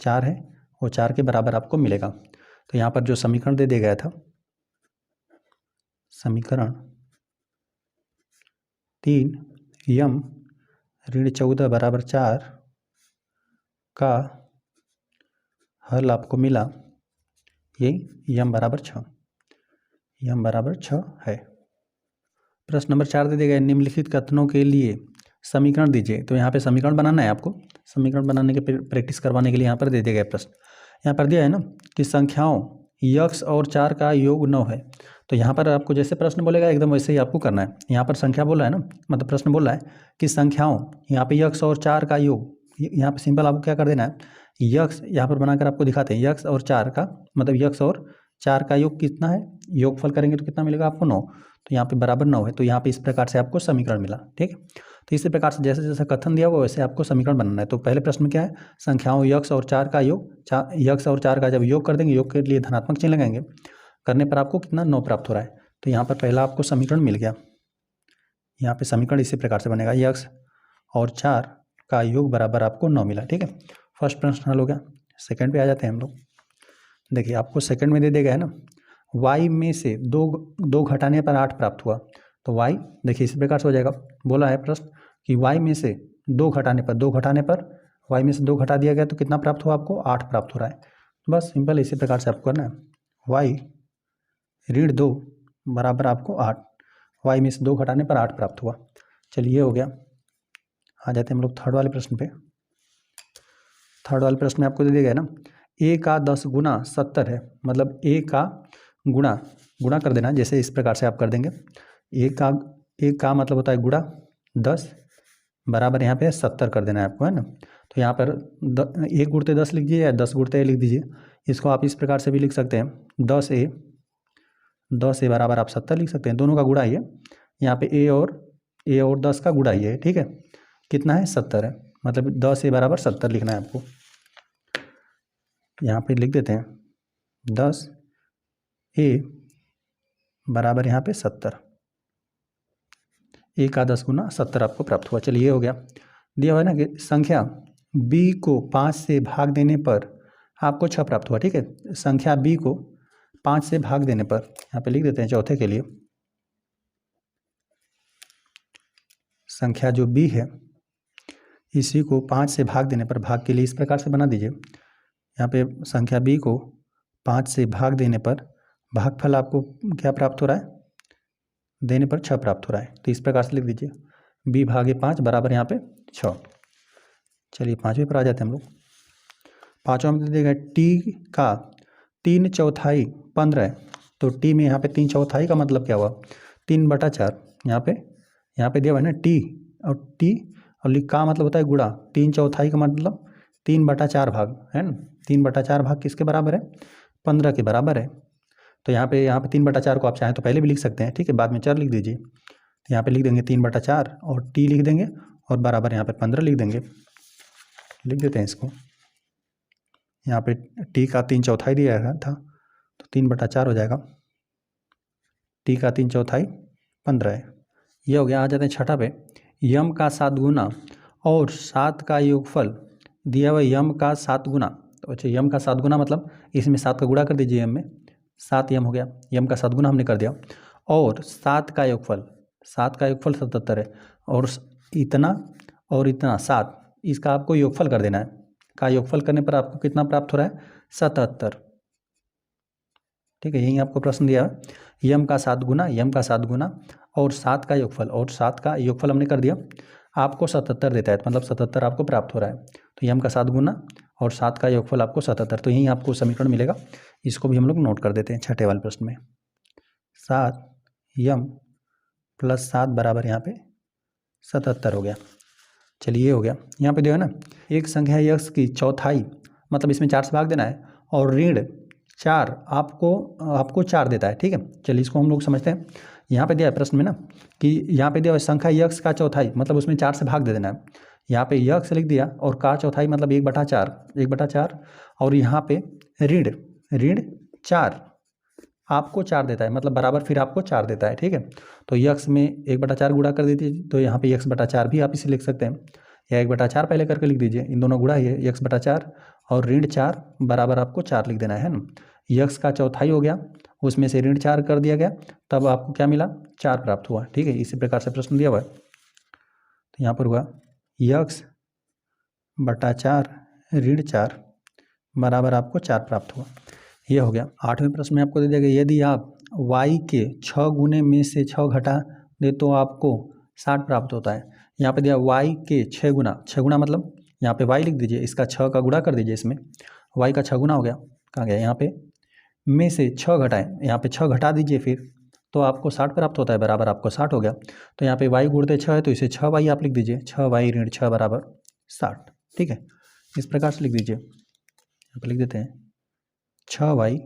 4 है, वो 4 के बराबर आपको मिलेगा। तो यहाँ पर जो समीकरण दे दिया गया था, समीकरण 3 यम ऋण 14 बराबर 4 का हल आपको मिला, यही यम बराबर 6, यम बराबर 6 है। प्रश्न नंबर 4 दे दिया गया, निम्नलिखित कथनों के लिए समीकरण दीजिए। तो यहाँ पे समीकरण बनाना है आपको। समीकरण बनाने के प्रैक्टिस करवाने के लिए यहाँ पर दे दिया गया प्रश्न। यहाँ पर दिया है ना कि संख्याओं यक्स और 4 का योग 9 है। तो यहाँ पर आपको जैसे प्रश्न बोलेगा एकदम वैसे ही आपको करना है। यहाँ पर संख्या बोला है ना, मतलब प्रश्न बोल रहा है कि संख्याओं, यहाँ पे यक्स और 4 का योग, यहाँ पे सिंपल आपको क्या कर देना है, यक्स यहाँ पर बनाकर आपको दिखाते हैं। यक्स और 4 का मतलब यक्स और 4 का योग कितना है, योगफल करेंगे तो कितना मिलेगा आपको 9। तो यहाँ पे बराबर 9 है, तो यहाँ पे इस प्रकार से आपको समीकरण मिला, ठीक है। तो इसी प्रकार से जैसे जैसे कथन दिया हुआ वैसे आपको समीकरण बनाना है। तो पहले प्रश्न में क्या है, संख्याओं यक्स और 4 का योग, यक्स और 4 का जब योग कर देंगे, योग के लिए धनात्मक चिन्ह लगाएंगे, करने पर आपको कितना 9 प्राप्त हो रहा है। तो यहाँ पर पहला आपको समीकरण मिल गया। यहाँ पे समीकरण इसी प्रकार से बनेगा, यक्स और 4 का योग बराबर आपको 9 मिला, ठीक है। फर्स्ट प्रश्न हल हो गया। सेकंड पे आ जाते हैं हम लोग। देखिए आपको सेकंड में दे दिया गया है ना, y में से दो घटाने पर 8 प्राप्त हुआ। तो y देखिए इसी प्रकार से हो जाएगा। बोला है प्रश्न कि y में से 2 घटाने पर y में से 2 घटा दिया गया तो कितना प्राप्त हुआ आपको, 8 प्राप्त हो रहा है। तो बस सिंपल इसी प्रकार से आपको करना है, y ऋण 2 बराबर आपको 8, y में से 2 घटाने पर 8 प्राप्त हुआ। चलिए हो गया। आ जाते हैं हम लोग थर्ड वाले प्रश्न पे। थर्ड वाले प्रश्न में आपको दे दिया गया ना, a का 10 गुना 70 है, मतलब a का गुणा कर देना। जैसे इस प्रकार से आप कर देंगे, a का मतलब होता है गुणा 10 बराबर यहाँ पे 70 कर देना है आपको, है ना। तो यहाँ पर 1 गुणते 10 लिख दीजिए या 10 गुणते लिख दीजिए। इसको आप इस प्रकार से भी लिख सकते हैं, 10a बराबर आप 70 लिख सकते हैं। दोनों का गुणा ही है, यहाँ पे a और 10 का गुणा ही है, ठीक है। कितना है, 70 है, मतलब 10a बराबर 70 लिखना है आपको। यहाँ पे लिख देते हैं 10a बराबर यहाँ पे 70, a का 10 गुना 70 आपको प्राप्त हुआ। चलिए हो गया। दिया हुआ है ना कि संख्या b को 5 से भाग देने पर आपको 6 प्राप्त हुआ, ठीक है। संख्या b को 5 से भाग देने पर, यहाँ पे लिख देते हैं चौथे के लिए, संख्या जो b है इसी को 5 से भाग देने पर, भाग के लिए इस प्रकार से बना दीजिए। यहाँ पे संख्या b को 5 से भाग देने पर भागफल आपको क्या प्राप्त हो रहा है, देने पर 6 प्राप्त हो रहा है। तो इस प्रकार से लिख दीजिए, b भागे 5 बराबर यहाँ पे 6। चलिए पाँचवें पर आ जाते हैं हम लोग। पाँचवा में दे देगा t का 3/4 15 है। तो t में यहाँ पे 3/4 का मतलब क्या हुआ, 3/4। यहाँ पे दिया हुआ है ना t और लिख का मतलब होता है गुणा, 3/4 का मतलब 3/4 भाग, है ना। 3/4 भाग किसके बराबर है, 15 के बराबर है। तो यहाँ पे 3/4 को आप चाहें तो पहले भी लिख सकते हैं, ठीक है, बाद में 4 लिख दीजिए। तो यहाँ पे लिख देंगे 3/4 और t लिख देंगे और बराबर यहाँ पे 15 लिख देंगे। लिख देते हैं इसको। यहाँ पे t का 3/4 दिया गया था तो 3/4 हो जाएगा, t का 3/4 15 है। ये हो गया। आ जाते हैं छठा पे, यम का 7 गुना और 7 का योगफल दिया हुआ यम का 7 गुना, तो अच्छा यम का 7 गुना मतलब इसमें 7 का गुणा कर दीजिए, यम में 7 यम हो गया, यम का 7 गुना हमने कर दिया, और 7 का योगफल 77 है, और इतना और इतना 7, इसका आपको योगफल कर देना है। का योगफल करने पर आपको कितना प्राप्त हो रहा है? 77। ठीक है, यही आपको प्रश्न दिया है, यम का 7 गुना, यम का 7 गुना और 7 का योगफल, और 7 का योगफल हमने कर दिया, आपको 77 देता है, मतलब 77 आपको प्राप्त हो रहा है। तो यम का 7 गुना और 7 का योगफल आपको 77, तो यही आपको समीकरण मिलेगा। इसको भी हम लोग नोट कर देते हैं छठे वाले प्रश्न में। 7 यम प्लस 7 बराबर यहाँ पे 77 हो गया। चलिए ये हो गया। यहाँ पे जो है ना, एक संख्या यक्स की चौथाई, मतलब इसमें 4 से भाग देना है, और ऋण 4 आपको 4 देता है। ठीक है, चलिए इसको हम लोग समझते हैं। यहाँ पे दिया है प्रश्न में ना कि यहाँ पे दिया है संख्या यक्स का चौथाई, मतलब उसमें 4 से भाग दे देना है। यहाँ पे यक्स लिख दिया और का चौथाई मतलब 1/4, और यहाँ पे ऋण 4 आपको 4 देता है, मतलब बराबर फिर आपको 4 देता है। ठीक है, तो यक्स में 1/4 गुणा कर दीजिए, तो यहाँ पे x/4 भी आप इसे लिख सकते हैं, या 1/4 पहले करके लिख दीजिए, इन दोनों गुणा ही है, x/4 और ऋण 4 बराबर आपको 4 लिख देना है ना। यक्स का चौथाई हो गया, उसमें से ऋण 4 कर दिया गया, तब आपको क्या मिला? 4 प्राप्त हुआ। ठीक है, इसी प्रकार से प्रश्न दिया हुआ है। तो यहाँ पर हुआ x/4 ऋण 4 बराबर आपको 4 प्राप्त हुआ। यह हो गया। 8वें प्रश्न में आपको दे दिया गया, यदि आप y के 6 गुने में से 6 घटा दे तो आपको 60 प्राप्त होता है। यहाँ पे दिया y के 6 गुना मतलब यहाँ पे y लिख दीजिए, इसका 6 का गुणा कर दीजिए, इसमें y का 6 गुना हो गया। कहाँ गया? यहाँ पे में से 6 घटाएं, यहाँ पे 6 घटा दीजिए, फिर तो आपको 60 प्राप्त होता है, बराबर आपको 60 हो गया। तो यहाँ पे y गुणते 6 है, तो इसे 6y आप लिख दीजिए, 6y ऋण 6 बराबर 60। ठीक है, इस प्रकार से लिख दीजिए। यहाँ पर लिख देते हैं 6y,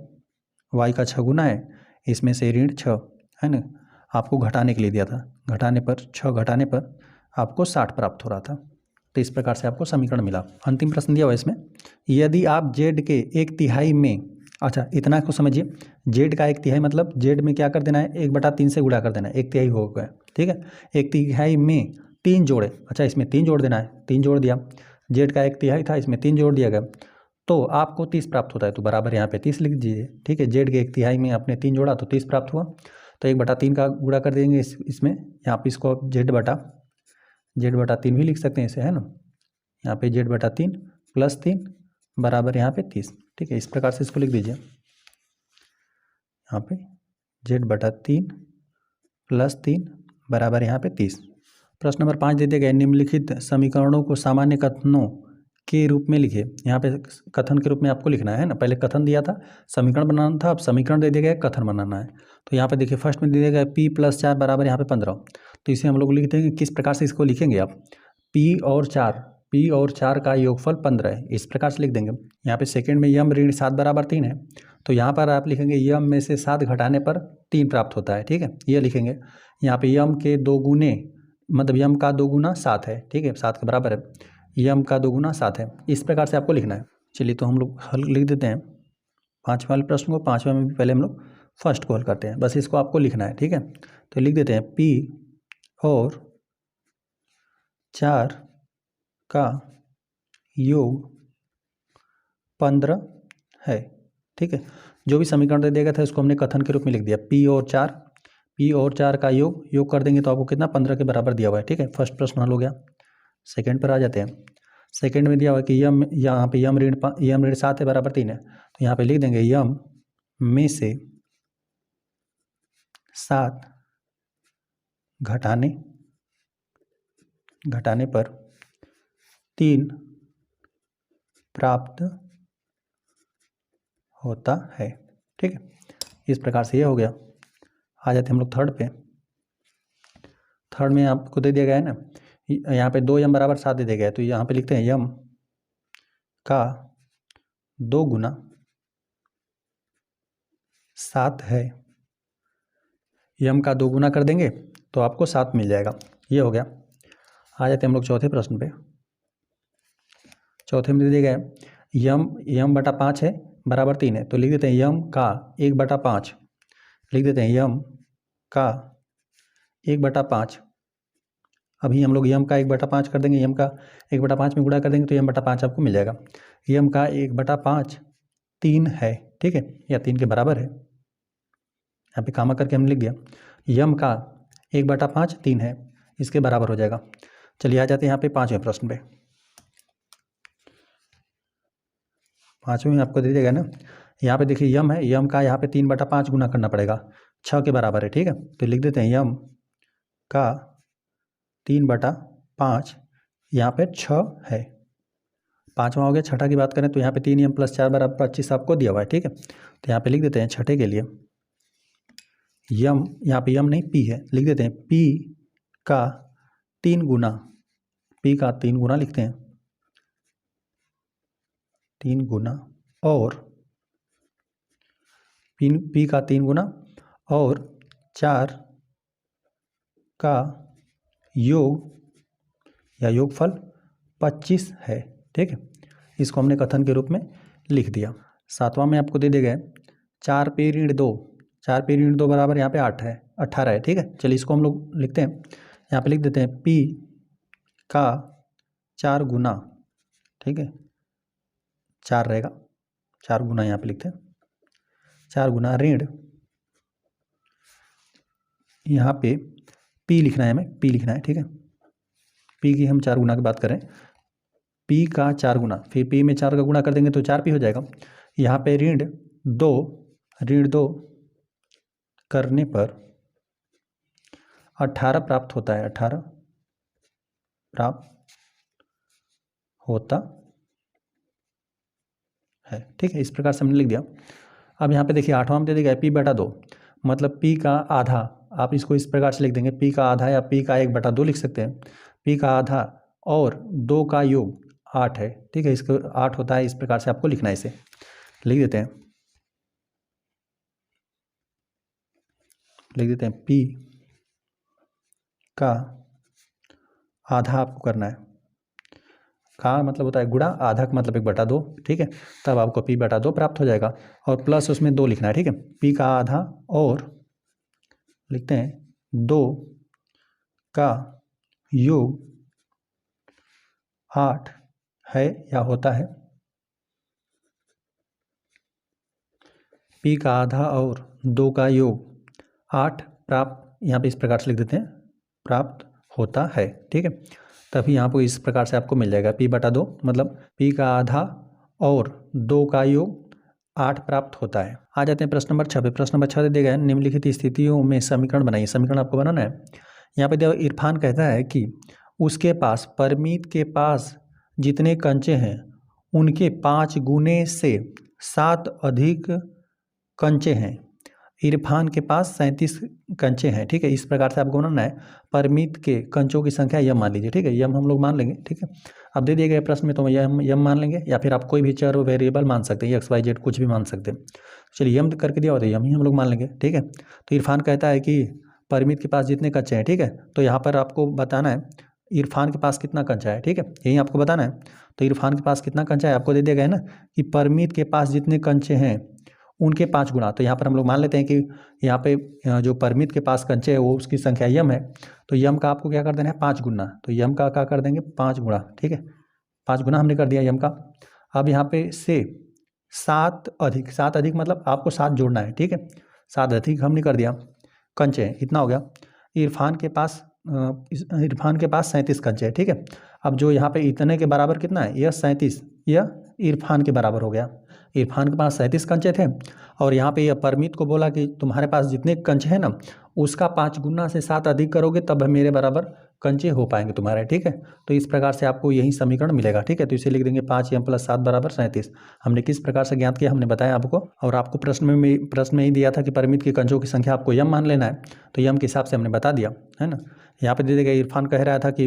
y का 6 गुना है, इसमें से ऋण 6 है ना, आपको घटाने के लिए दिया था, घटाने पर 6 घटाने पर आपको 60 प्राप्त हो रहा था। तो इस प्रकार से आपको समीकरण मिला। अंतिम प्रश्न दिया हुआ इसमें, यदि आप z के 1/3 में, अच्छा इतना को समझिए, z का 1/3 मतलब z में क्या कर देना है? 1/3 से गुणा कर देना है, 1/3 हो गया। ठीक है, 1/3 में 3 जोड़े, अच्छा इसमें 3 जोड़ देना है, 3 जोड़ दिया, z का 1/3 था, इसमें 3 जोड़ दिया गया, तो आपको 30 प्राप्त होता है, तो बराबर यहाँ पे 30 लिख दीजिए। ठीक है, z के 1/3 में आपने 3 जोड़ा तो 30 प्राप्त हुआ, तो 1/3 का गुणा कर देंगे इसमें, यहाँ पे इसको z/3 भी लिख सकते हैं इसे, है ना, यहाँ पे z/3 + 3 बराबर यहाँ पे 30। ठीक है, इस प्रकार से इसको लिख दीजिए, यहाँ पे z/3 + 3 बराबर यहाँ पे 30। प्रश्न नंबर 5 दे दिया गया, निम्नलिखित समीकरणों को सामान्य कथनों के रूप में लिखे। यहाँ पे कथन के रूप में आपको लिखना है ना, पहले कथन दिया था, समीकरण बनाना था, अब समीकरण दे दिया गया, कथन बनाना है। तो यहाँ पे देखिए फर्स्ट में दे दिया गया p + 4 बराबर यहाँ पे 15, तो इसे हम लोग लिख देंगे, किस प्रकार से इसको लिखेंगे आप? p और 4 का योगफल 15 है, इस प्रकार से लिख देंगे। यहाँ पे सेकेंड में यम ऋण 7 बराबर 3 है, तो यहाँ पर आप लिखेंगे यम में से 7 घटाने पर 3 प्राप्त होता है। ठीक है, ये लिखेंगे। यहाँ पे यम के 2 गुने, मतलब यम का 2 गुना 7 है। ठीक है, 7 के बराबर है, यम का 2 गुना 7 है, इस प्रकार से आपको लिखना है। चलिए तो हम लोग हल लिख देते हैं 5वें वाले प्रश्न को। 5वें में भी पहले हम लोग फर्स्ट को हल करते हैं, बस इसको आपको लिखना है। ठीक है, तो लिख देते हैं p और 4 का योग 15 है। ठीक है, जो भी समीकरण दे दिया गया था इसको हमने कथन के रूप में लिख दिया, p और 4 का योग कर देंगे तो आपको कितना? 15 के बराबर दिया हुआ है। ठीक है, फर्स्ट प्रश्न हल हो गया। सेकेंड पर आ जाते हैं। सेकेंड में दिया हुआ है कि यम, यहाँ पे यम ऋण 7 है बराबर 3 है, तो यहाँ पे लिख देंगे यम में से 7 घटाने पर 3 प्राप्त होता है। ठीक है, इस प्रकार से ये हो गया। आ जाते हैं हम लोग थर्ड पे। थर्ड में आपको दे दिया गया है ना, यहाँ पे 2 यम बराबर 7 दे दिया गया है, तो यहाँ पे लिखते हैं यम का 2 गुना 7 है, यम का 2 गुना कर देंगे तो आपको 7 मिल जाएगा। ये हो गया। आ जाते हैं हम लोग चौथे प्रश्न पे। चौथे में दे दिया गया है यम/5 है बराबर 3 है, तो लिख देते हैं यम का 1/5, लिख देते हैं यम का 1/5 अभी हम लोग यम का 1/5 कर देंगे, यम का 1/5 में गुणा कर देंगे तो यम/5 आपको मिल जाएगा। यम का 1/5 3 है, ठीक है, या 3 के बराबर है। यहाँ पे कामा करके हमने लिख दिया। यम का 1/5 3 है, इसके बराबर हो जाएगा। चलिए आ जाते हैं यहाँ पे 5वें प्रश्न पे। 5वें में आपको दे देगा ना, यहाँ पे देखिए यम है, यम का यहाँ पे 3/5 गुना करना पड़ेगा, 6 के बराबर है, ठीक है। तो लिख देते हैं यम का 3/5 यहाँ पे 6 है। 5वां हो गया। छठा की बात करें तो यहाँ पे 3m + 4 = 25 आपको दिया हुआ है, ठीक है। तो यहाँ पे लिख देते हैं छठे के लिए यम, यहाँ पे यम नहीं पी है, लिख देते हैं पी का 3 गुना, पी का 3 गुना लिखते हैं, 3 गुना और पी का 3 गुना और 4 का योग या योगफल 25 है, ठीक है। इसको हमने कथन के रूप में लिख दिया। 7वां में आपको दे देगा 4 पे ऋण 2, 4 पे ऋण 2 बराबर यहाँ पे 8 है, 18 है, ठीक है। चलिए इसको हम लोग लिखते हैं, यहाँ पे लिख देते हैं पी का 4 गुना, ठीक है, 4 रहेगा, 4 गुना यहाँ पे लिखते हैं, 4 गुना ऋण, यहाँ पे पी लिखना है, हमें पी लिखना है, ठीक है। पी की हम 4 गुना की बात करें, पी का 4 गुना, फिर पी में 4 का गुणा कर देंगे तो 4 पी हो जाएगा। यहाँ पे ऋण 2 करने पर 18 प्राप्त होता है, 18 प्राप्त होता है, ठीक है। इस प्रकार से हमने लिख दिया। अब यहाँ पे देखिए 8वां में दे देगा p/2, मतलब p का आधा, आप इसको इस प्रकार से लिख देंगे, p का आधा या p का 1/2 लिख सकते हैं। p का आधा और 2 का योग 8 है, ठीक है, इसको 8 होता है, इस प्रकार से आपको लिखना है। इसे लिख देते हैं, लिख देते हैं p का आधा आपको करना है, का मतलब होता है गुणा, आधा का मतलब 1/2, ठीक है। तब आपको p/2 प्राप्त हो जाएगा और प्लस उसमें 2 लिखना है, ठीक है। p का आधा और लिखते हैं 2 का योग 8 है या होता है। p का आधा और 2 का योग 8 प्राप्त, यहाँ पे इस प्रकार से लिख देते हैं, प्राप्त होता है, ठीक है। तभी यहाँ पर इस प्रकार से आपको मिल जाएगा p/2, मतलब p का आधा और 2 का योग 8 प्राप्त होता है। आ जाते हैं प्रश्न नंबर 6 पे। प्रश्न नंबर 6 दे दिया गया, निम्नलिखित स्थितियों में समीकरण बनाइए। समीकरण आपको बनाना है। यहाँ पे देखो इरफान कहता है कि उसके पास, परमीत के पास जितने कंचे हैं उनके 5 गुने से 7 अधिक कंचे हैं। इरफान के पास 37 कंचे हैं, ठीक है। इस प्रकार से आपको बनाना है। परमीत के कंचों की संख्या यम मान लीजिए, ठीक है, यम हम लोग मान लेंगे, ठीक है। अब दे दिए गए प्रश्न में तो यम मान लेंगे, या फिर आप कोई भी चर वेरिएबल मान सकते हैं, XYZ कुछ भी मान सकते हैं। चलिए यम करके दिया होता है, यम ही हम लोग मान लेंगे, ठीक है। तो इरफान कहता है कि परमीत के पास जितने कंचे हैं, ठीक है, तो यहाँ पर आपको बताना है इरफान के पास कितना कंचा है, ठीक है, यही आपको बताना है। तो इरफान के पास कितना कंचा है आपको दे दिया गया है ना, कि परमीत के पास जितने कंचे हैं उनके 5 गुना। तो यहाँ पर हम लोग मान लेते हैं कि यहाँ पे जो परमीत के पास कंचे है वो उसकी संख्या यम है, तो यम का आपको क्या कर देना है 5 गुना। तो यम का क्या कर देंगे 5 गुना, ठीक है, 5 गुना हमने कर दिया यम का। अब यहाँ पे से 7 अधिक, 7 अधिक मतलब आपको 7 जोड़ना है, ठीक है, 7 अधिक हमने कर दिया कंचे हैं, इतना हो गया। इरफान के पास 37 कंचे हैं, ठीक है। अब जो यहाँ पे इतने के बराबर कितना है, यह 37, यह इरफान के बराबर हो गया। इरफान के पास 37 कंचे थे और यहाँ पे यह परमीत को बोला कि तुम्हारे पास जितने कंचे हैं ना उसका 5 गुना से 7 अधिक करोगे तब मेरे बराबर कंचे हो पाएंगे तुम्हारे, ठीक है। तो इस प्रकार से आपको यही समीकरण मिलेगा, ठीक है। तो इसे लिख देंगे 5m + 7 = 37। हमने किस प्रकार से ज्ञात किया हमने बताया आपको, और आपको प्रश्न में ही दिया था कि परमीत के कंचों की संख्या आपको यम मान लेना है, तो यम के हिसाब से हमने बता दिया है ना। यहाँ पे दे देगा इरफान कह रहा था कि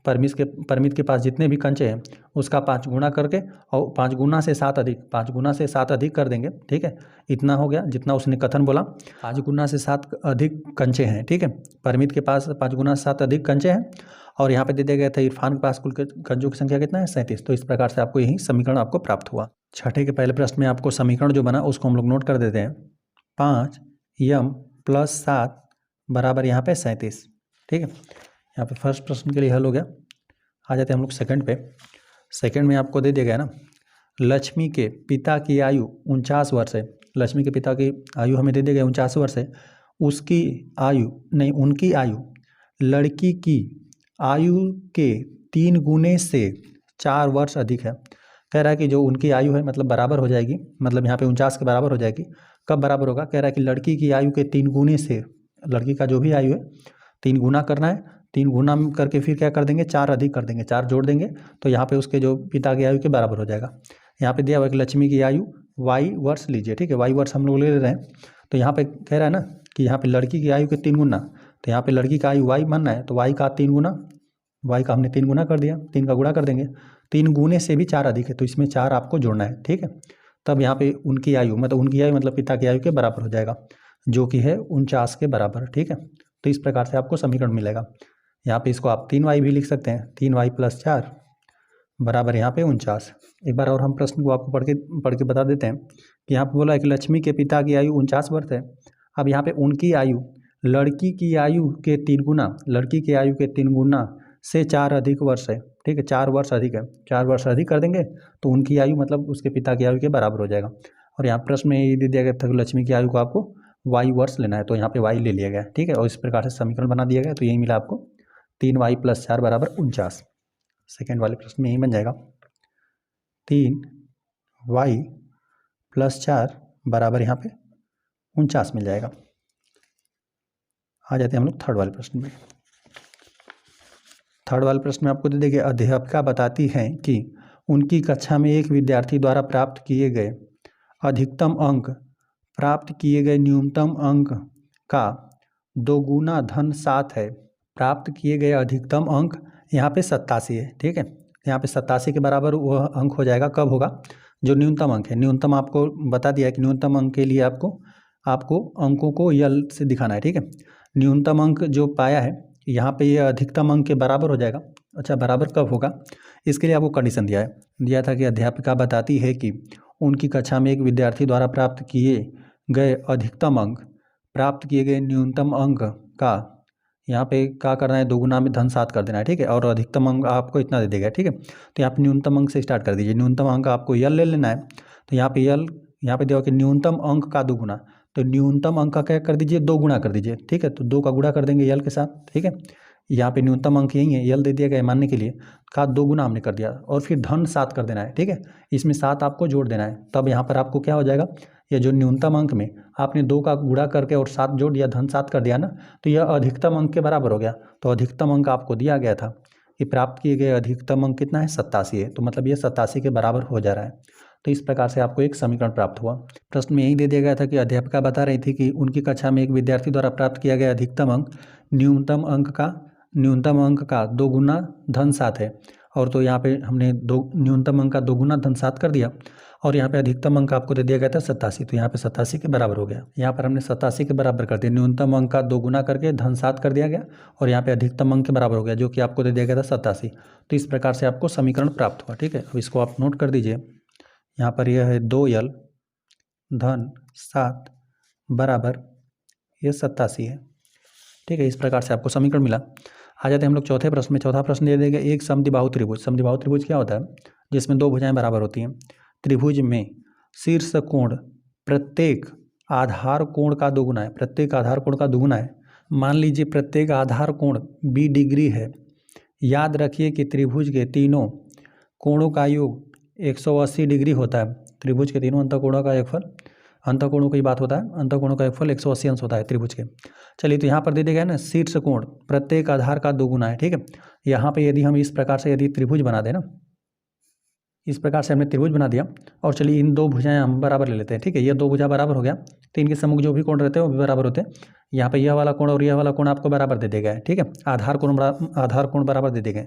परमीत के पास जितने भी कंचे हैं उसका 5 गुना करके और 5 गुना से 7 अधिक, 5 गुना से 7 अधिक कर देंगे, ठीक है। इतना हो गया जितना उसने कथन बोला, 5 गुना से 7 अधिक कंचे हैं, ठीक है। परमीत के पास 5 गुना से 7 अधिक कंचे हैं और यहाँ पे दे दिया गया था इरफान के पास कुल कंचों की संख्या कितना है 37। तो इस प्रकार से आपको यही समीकरण आपको प्राप्त हुआ। छठे के पहले प्रश्न में आपको समीकरण जो बना उसको हम लोग नोट कर देते हैं। 5m + 7 बराबर यहाँ पे 37, ठीक है। यहाँ पे फर्स्ट प्रश्न के लिए हल हो गया। आ जाते हैं हम लोग सेकंड पे। सेकंड में आपको दे दिया गया ना, लक्ष्मी के पिता की आयु 49 वर्ष है। लक्ष्मी के पिता की आयु हमें दे दिया गया 49 वर्ष है। उसकी आयु नहीं, उनकी आयु लड़की की आयु के 3 गुने से 4 वर्ष अधिक है। कह रहा है कि जो उनकी आयु है मतलब बराबर हो जाएगी, मतलब यहाँ पे 49 के बराबर हो जाएगी। कब बराबर होगा? कह रहा है कि लड़की की आयु के 3 गुने से, लड़की का जो भी आयु है 3 गुना करना है। 3 गुना करके फिर क्या कर देंगे? 4 अधिक कर देंगे, 4 जोड़ देंगे तो यहाँ पे उसके जो पिता की आयु के बराबर हो जाएगा। यहाँ पे दिया हुआ है कि लक्ष्मी की आयु y वर्ष लीजिए, ठीक है, y वर्ष हम लोग ले रहे हैं। तो यहाँ पे कह रहा है ना कि यहाँ पे लड़की की आयु के 3 गुना, तो यहाँ पे लड़की का आयु y मानना है तो y का 3 गुना, y का हमने 3 गुना कर दिया, 3 का गुणा कर देंगे। 3 गुने से भी 4 अधिक है तो इसमें 4 आपको जोड़ना है, ठीक है। तब यहाँ पे उनकी आयु मतलब पिता की आयु के बराबर हो जाएगा, जो कि है 49 के बराबर, ठीक है। तो इस प्रकार से आपको समीकरण मिलेगा। यहाँ पे इसको आप 3y भी लिख सकते हैं, 3y + 4 बराबर यहाँ पे 49। एक बार और हम प्रश्न को आपको पढ़ के बता देते हैं कि यहाँ पे बोला है कि लक्ष्मी के पिता की आयु 49 वर्ष है। अब यहाँ पे उनकी आयु लड़की की आयु के 3 गुना, लड़की की आयु के 3 गुना से 4 अधिक वर्ष है, ठीक है, 4 वर्ष अधिक है। 4 वर्ष अधिक कर देंगे तो उनकी आयु मतलब उसके पिता की आयु के बराबर हो जाएगा। और यहाँ प्रश्न में ये दे दिया गया था कि लक्ष्मी की आयु को आपको y वर्ष लेना है, तो यहाँ पे y ले लिया गया, ठीक है। और इस प्रकार से समीकरण बना दिया गया, तो यही मिला आपको 3y + 4 बराबर 49। सेकेंड वाले प्रश्न में यही बन जाएगा 3y + 4 बराबर यहाँ पे 49 मिल जाएगा। आ जाते हैं हम लोग थर्ड वाले प्रश्न में। थर्ड वाले प्रश्न में आपको दे देंगे, अध्यापिका बताती हैं कि उनकी कक्षा में एक विद्यार्थी द्वारा प्राप्त किए गए अधिकतम अंक प्राप्त किए गए न्यूनतम अंक का 2 गुना धन 7 है। प्राप्त किए गए अधिकतम अंक यहाँ पे 87 है, ठीक है। यहाँ पे 87 के बराबर वह अंक हो जाएगा, कब होगा? जो न्यूनतम अंक है, न्यूनतम आपको बता दिया है कि न्यूनतम अंक के लिए आपको अंकों को यल से दिखाना है, ठीक है। न्यूनतम अंक जो पाया है यहाँ पे ये अधिकतम अंक के बराबर हो जाएगा। अच्छा, बराबर कब होगा? इसके लिए आपको कंडीशन दिया था कि अध्यापिका बताती है कि उनकी कक्षा में एक विद्यार्थी द्वारा प्राप्त किए गए अधिकतम अंक प्राप्त किए गए न्यूनतम अंक का, यहाँ पे क्या करना है? 2 गुना में धन 7 कर देना है, ठीक है। और अधिकतम अंक आपको इतना दे देगा, ठीक है। तो यहाँ पे न्यूनतम अंक से स्टार्ट कर दीजिए। न्यूनतम अंक आपको यल ले लेना है, तो यहाँ पे यहाँ पे दिया कि न्यूनतम अंक का 2 गुना, तो न्यूनतम अंक का क्या कर दीजिए? 2 गुना कर दीजिए, ठीक है। तो 2 का गुणा कर देंगे यल के साथ, ठीक है। यहाँ पे न्यूनतम अंक यही है, यल दे दिया गया मानने के लिए, का 2 गुना हमने कर दिया और फिर धन 7 कर देना है, ठीक है। इसमें 7 आपको जोड़ देना है, तब यहाँ पर आपको क्या हो जाएगा? ये जो न्यूनतम अंक में आपने 2 का गुणा करके और 7 जोड़ दिया, धन 7 कर दिया ना, तो यह अधिकतम अंक के बराबर हो गया। तो अधिकतम अंक आपको दिया गया था कि प्राप्त किए गए अधिकतम अंक कितना है? 87 है। तो मतलब ये 87 के बराबर हो जा रहा है। तो इस प्रकार से आपको एक समीकरण प्राप्त हुआ। प्रश्न में यही दे दिया गया था कि अध्यापिका बता रही थी कि उनकी कक्षा में एक विद्यार्थी द्वारा प्राप्त किया गया अधिकतम अंक न्यूनतम अंक का 2 गुना धन 7 है। और तो यहाँ पे हमने न्यूनतम अंक का 2 गुना धन 7 कर दिया और यहाँ पे अधिकतम अंक आपको दे दिया गया था 87, तो यहाँ पे 87 के बराबर हो गया। यहाँ पर हमने 87 के बराबर कर दिया, न्यूनतम अंक का 2 गुना करके धन 7 कर दिया गया और यहाँ पे अधिकतम अंक के बराबर हो गया, जो कि आपको दे दिया गया था 87। तो इस प्रकार से आपको समीकरण प्राप्त हुआ, ठीक है। अब इसको आप नोट कर दीजिए। यहाँ पर यह है 2l धन 7 बराबर ये 87 है, ठीक है। इस प्रकार से आपको समीकरण मिला। आ जाते हैं हम लोग चौथे प्रश्न में। चौथा प्रश्न दे देंगे, एक समद्विबाहु त्रिभुज। समद्विबाहु त्रिभुज क्या होता है? जिसमें 2 भुजाएं बराबर होती हैं। त्रिभुज में शीर्ष कोण प्रत्येक आधार कोण का 2 गुना है। प्रत्येक आधार कोण का 2 गुना है। मान लीजिए प्रत्येक आधार कोण 20 डिग्री है। याद रखिए कि त्रिभुज के तीनों कोणों का योग 180 डिग्री होता है। त्रिभुज के तीनों अंतःकोणों का योगफल, अंतःकोणों की बात होता है, अंतःकोणों का योगफल 180 अंश होता है त्रिभुज के। चलिए, तो यहाँ पर दे दिया गया ना, शीर्ष कोण प्रत्येक आधार का 2 गुना है, ठीक है। यहाँ पे यदि हम इस प्रकार से यदि त्रिभुज बना दें ना, इस प्रकार से हमने त्रिभुज बना दिया और चलिए इन 2 भुजाएं हम बराबर ले लेते हैं, ठीक है। ये 2 भुजा बराबर हो गया, तो इनके सम्मुख जो भी कोण रहते हैं वो भी बराबर होते हैं। यहाँ पे यह वाला कोण और यह वाला कोण आपको बराबर दे दिया गया है, ठीक है। आधार कोण बराबर दे दिए गए।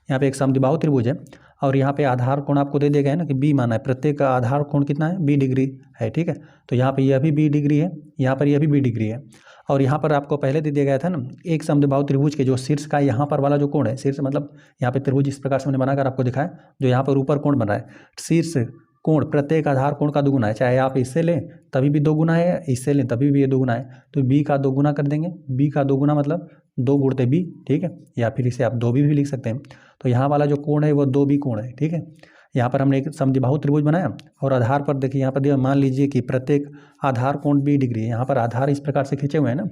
यहाँ पे एक समद्विबाहु त्रिभुज है और यहाँ पे आधार कोण आपको दे दिया गया है ना कि b माना है। प्रत्येक आधार कोण कितना है? 20 डिग्री है, ठीक है। तो यहाँ पे यह भी 20 डिग्री है, यहाँ पर यह भी 20 डिग्री है। और यहाँ पर आपको पहले दे दिया गया था ना, एक समद्विबाहु त्रिभुज के जो शीर्ष का यहाँ पर वाला जो कोण है, शीर्ष मतलब यहाँ पे त्रिभुज इस प्रकार से मैंने बनाकर आपको दिखाया, जो यहाँ पर ऊपर कोण बन रहा है, शीर्ष कोण प्रत्येक आधार कोण का दोगुना है, चाहे आप इससे लें तभी भी दोगुना है, इससे लें तभी भी ये दोगुना है, तो बी का दोगुना कर देंगे। बी का दोगुना मतलब 2 गुणते बी, ठीक है, या फिर इसे आप 2b भी लिख सकते हैं। तो यहाँ वाला जो कोण है वो 2b कोण है, ठीक है। यहाँ पर हमने एक समद्विबाहु त्रिभुज बनाया और आधार पर देखिए यहाँ पर दिया, मान लीजिए कि प्रत्येक आधार कोण b डिग्री है। यहाँ पर आधार इस प्रकार से खींचे हुए हैं ना,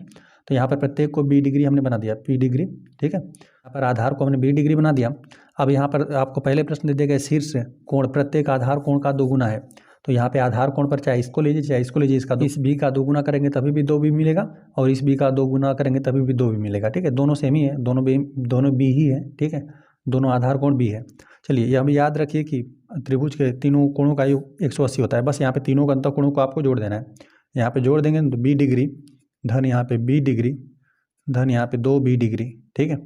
तो यहाँ पर प्रत्येक को b डिग्री हमने बना दिया, p डिग्री, ठीक है। यहाँ पर आधार को हमने b डिग्री बना दिया। अब यहाँ पर आपको पहले प्रश्न दे दिया गया शीर्ष कोण प्रत्येक आधार कोण का दोगुना है, तो यहाँ पे आधार कोण पर चाहे इसको लीजिए चाहे इसको लीजिए, इसका इस b का दोगुना करेंगे तभी भी 2b मिलेगा और इस b का दोगुना करेंगे तभी भी 2b मिलेगा, ठीक है। दोनों सेम ही है, दोनों b ही है, ठीक है, दोनों आधार कोण b है। चलिए ये हम याद रखिए कि त्रिभुज के तीनों कोणों का योग 180 होता है। बस यहाँ पे तीनों का अंतर कोणों को आपको जोड़ देना है। यहाँ पे जोड़ देंगे तो b डिग्री धन यहाँ पे b डिग्री धन यहाँ पे 2b डिग्री, ठीक है।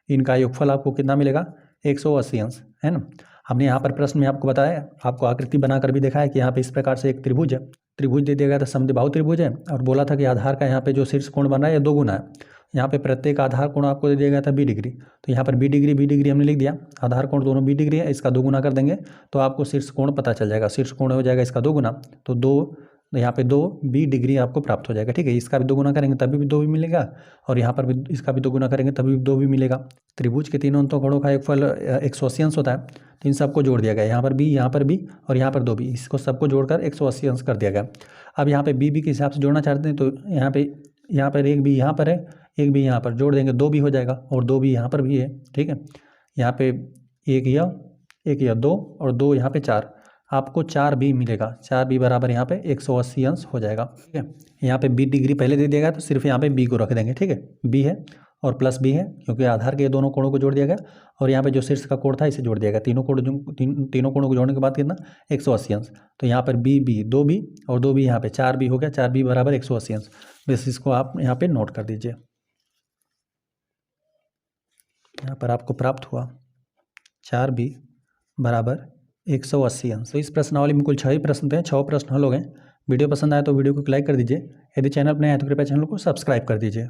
इनका योगफल आपको कितना मिलेगा, 180 अंश, है ना। हमने यहाँ पर प्रश्न में आपको बताया, आपको आकृति बनाकर भी दिखाया कि यहाँ पे इस प्रकार से एक त्रिभुज है, त्रिभुज दे दिया गया था समद्विबाहु त्रिभुज है, और बोला था कि आधार का यहाँ पे जो शीर्ष कोण बन रहा है ये 2 गुना है। यहाँ पे प्रत्येक आधार कोण आपको दे दिया गया था b डिग्री, तो यहाँ पर b डिग्री हमने लिख दिया। आधार कोण दोनों b डिग्री है, इसका 2 गुना कर देंगे तो आपको शीर्ष कोण पता चल जाएगा। शीर्ष कोण हो जाएगा इसका 2 गुना, तो 2 यहाँ पे 2b डिग्री आपको प्राप्त हो जाएगा, ठीक है। इसका भी 2 गुना करेंगे तभी भी 2b मिलेगा और यहाँ पर भी इसका भी 2 गुना करेंगे तभी भी 2b मिलेगा। त्रिभुज के तीनों अंतों कोणों का योगफल 180 अंश होता है, तो इन सबको जोड़ दिया गया। यहाँ पर b और यहाँ पर 2b, इसको सबको जोड़कर 180 अंश कर दिया गया। अब यहाँ पे b के हिसाब से जोड़ना चाहते हैं तो यहाँ पर एक b यहाँ पर है, एक b यहाँ पर, जोड़ देंगे 2b हो जाएगा और 2b यहाँ पर भी है, ठीक है। यहाँ पे एक या 2 और 2 यहाँ पे 4, आपको 4b मिलेगा। 4b बराबर यहाँ पे 180 अंश हो जाएगा, ठीक है। यहाँ पे b डिग्री पहले दे दिया गया तो सिर्फ यहाँ पे b को रख देंगे, ठीक है। b है और प्लस b है क्योंकि आधार के दोनों कोणों को जोड़ दिया गया और यहाँ पे जो शीर्ष का कोण था इसे जोड़ दिया गया। तीनों कोणों को जोड़ने के बाद कितना, 180 अंश। तो यहाँ पर b 2b और 2b यहाँ पे 4b हो गया, 4b बराबर 180 अंश। बस इसको आप यहाँ पे नोट कर दीजिए। यहाँ पर आपको प्राप्त हुआ 4b बराबर 180 अंश। तो इस प्रश्नावली में कुल 6 ही प्रश्न थे, 6 प्रश्न हल हो गए। वीडियो पसंद आए तो वीडियो को लाइक कर दीजिए। यदि चैनल पर नए हैं तो कृपया चैनल को सब्सक्राइब कर दीजिए।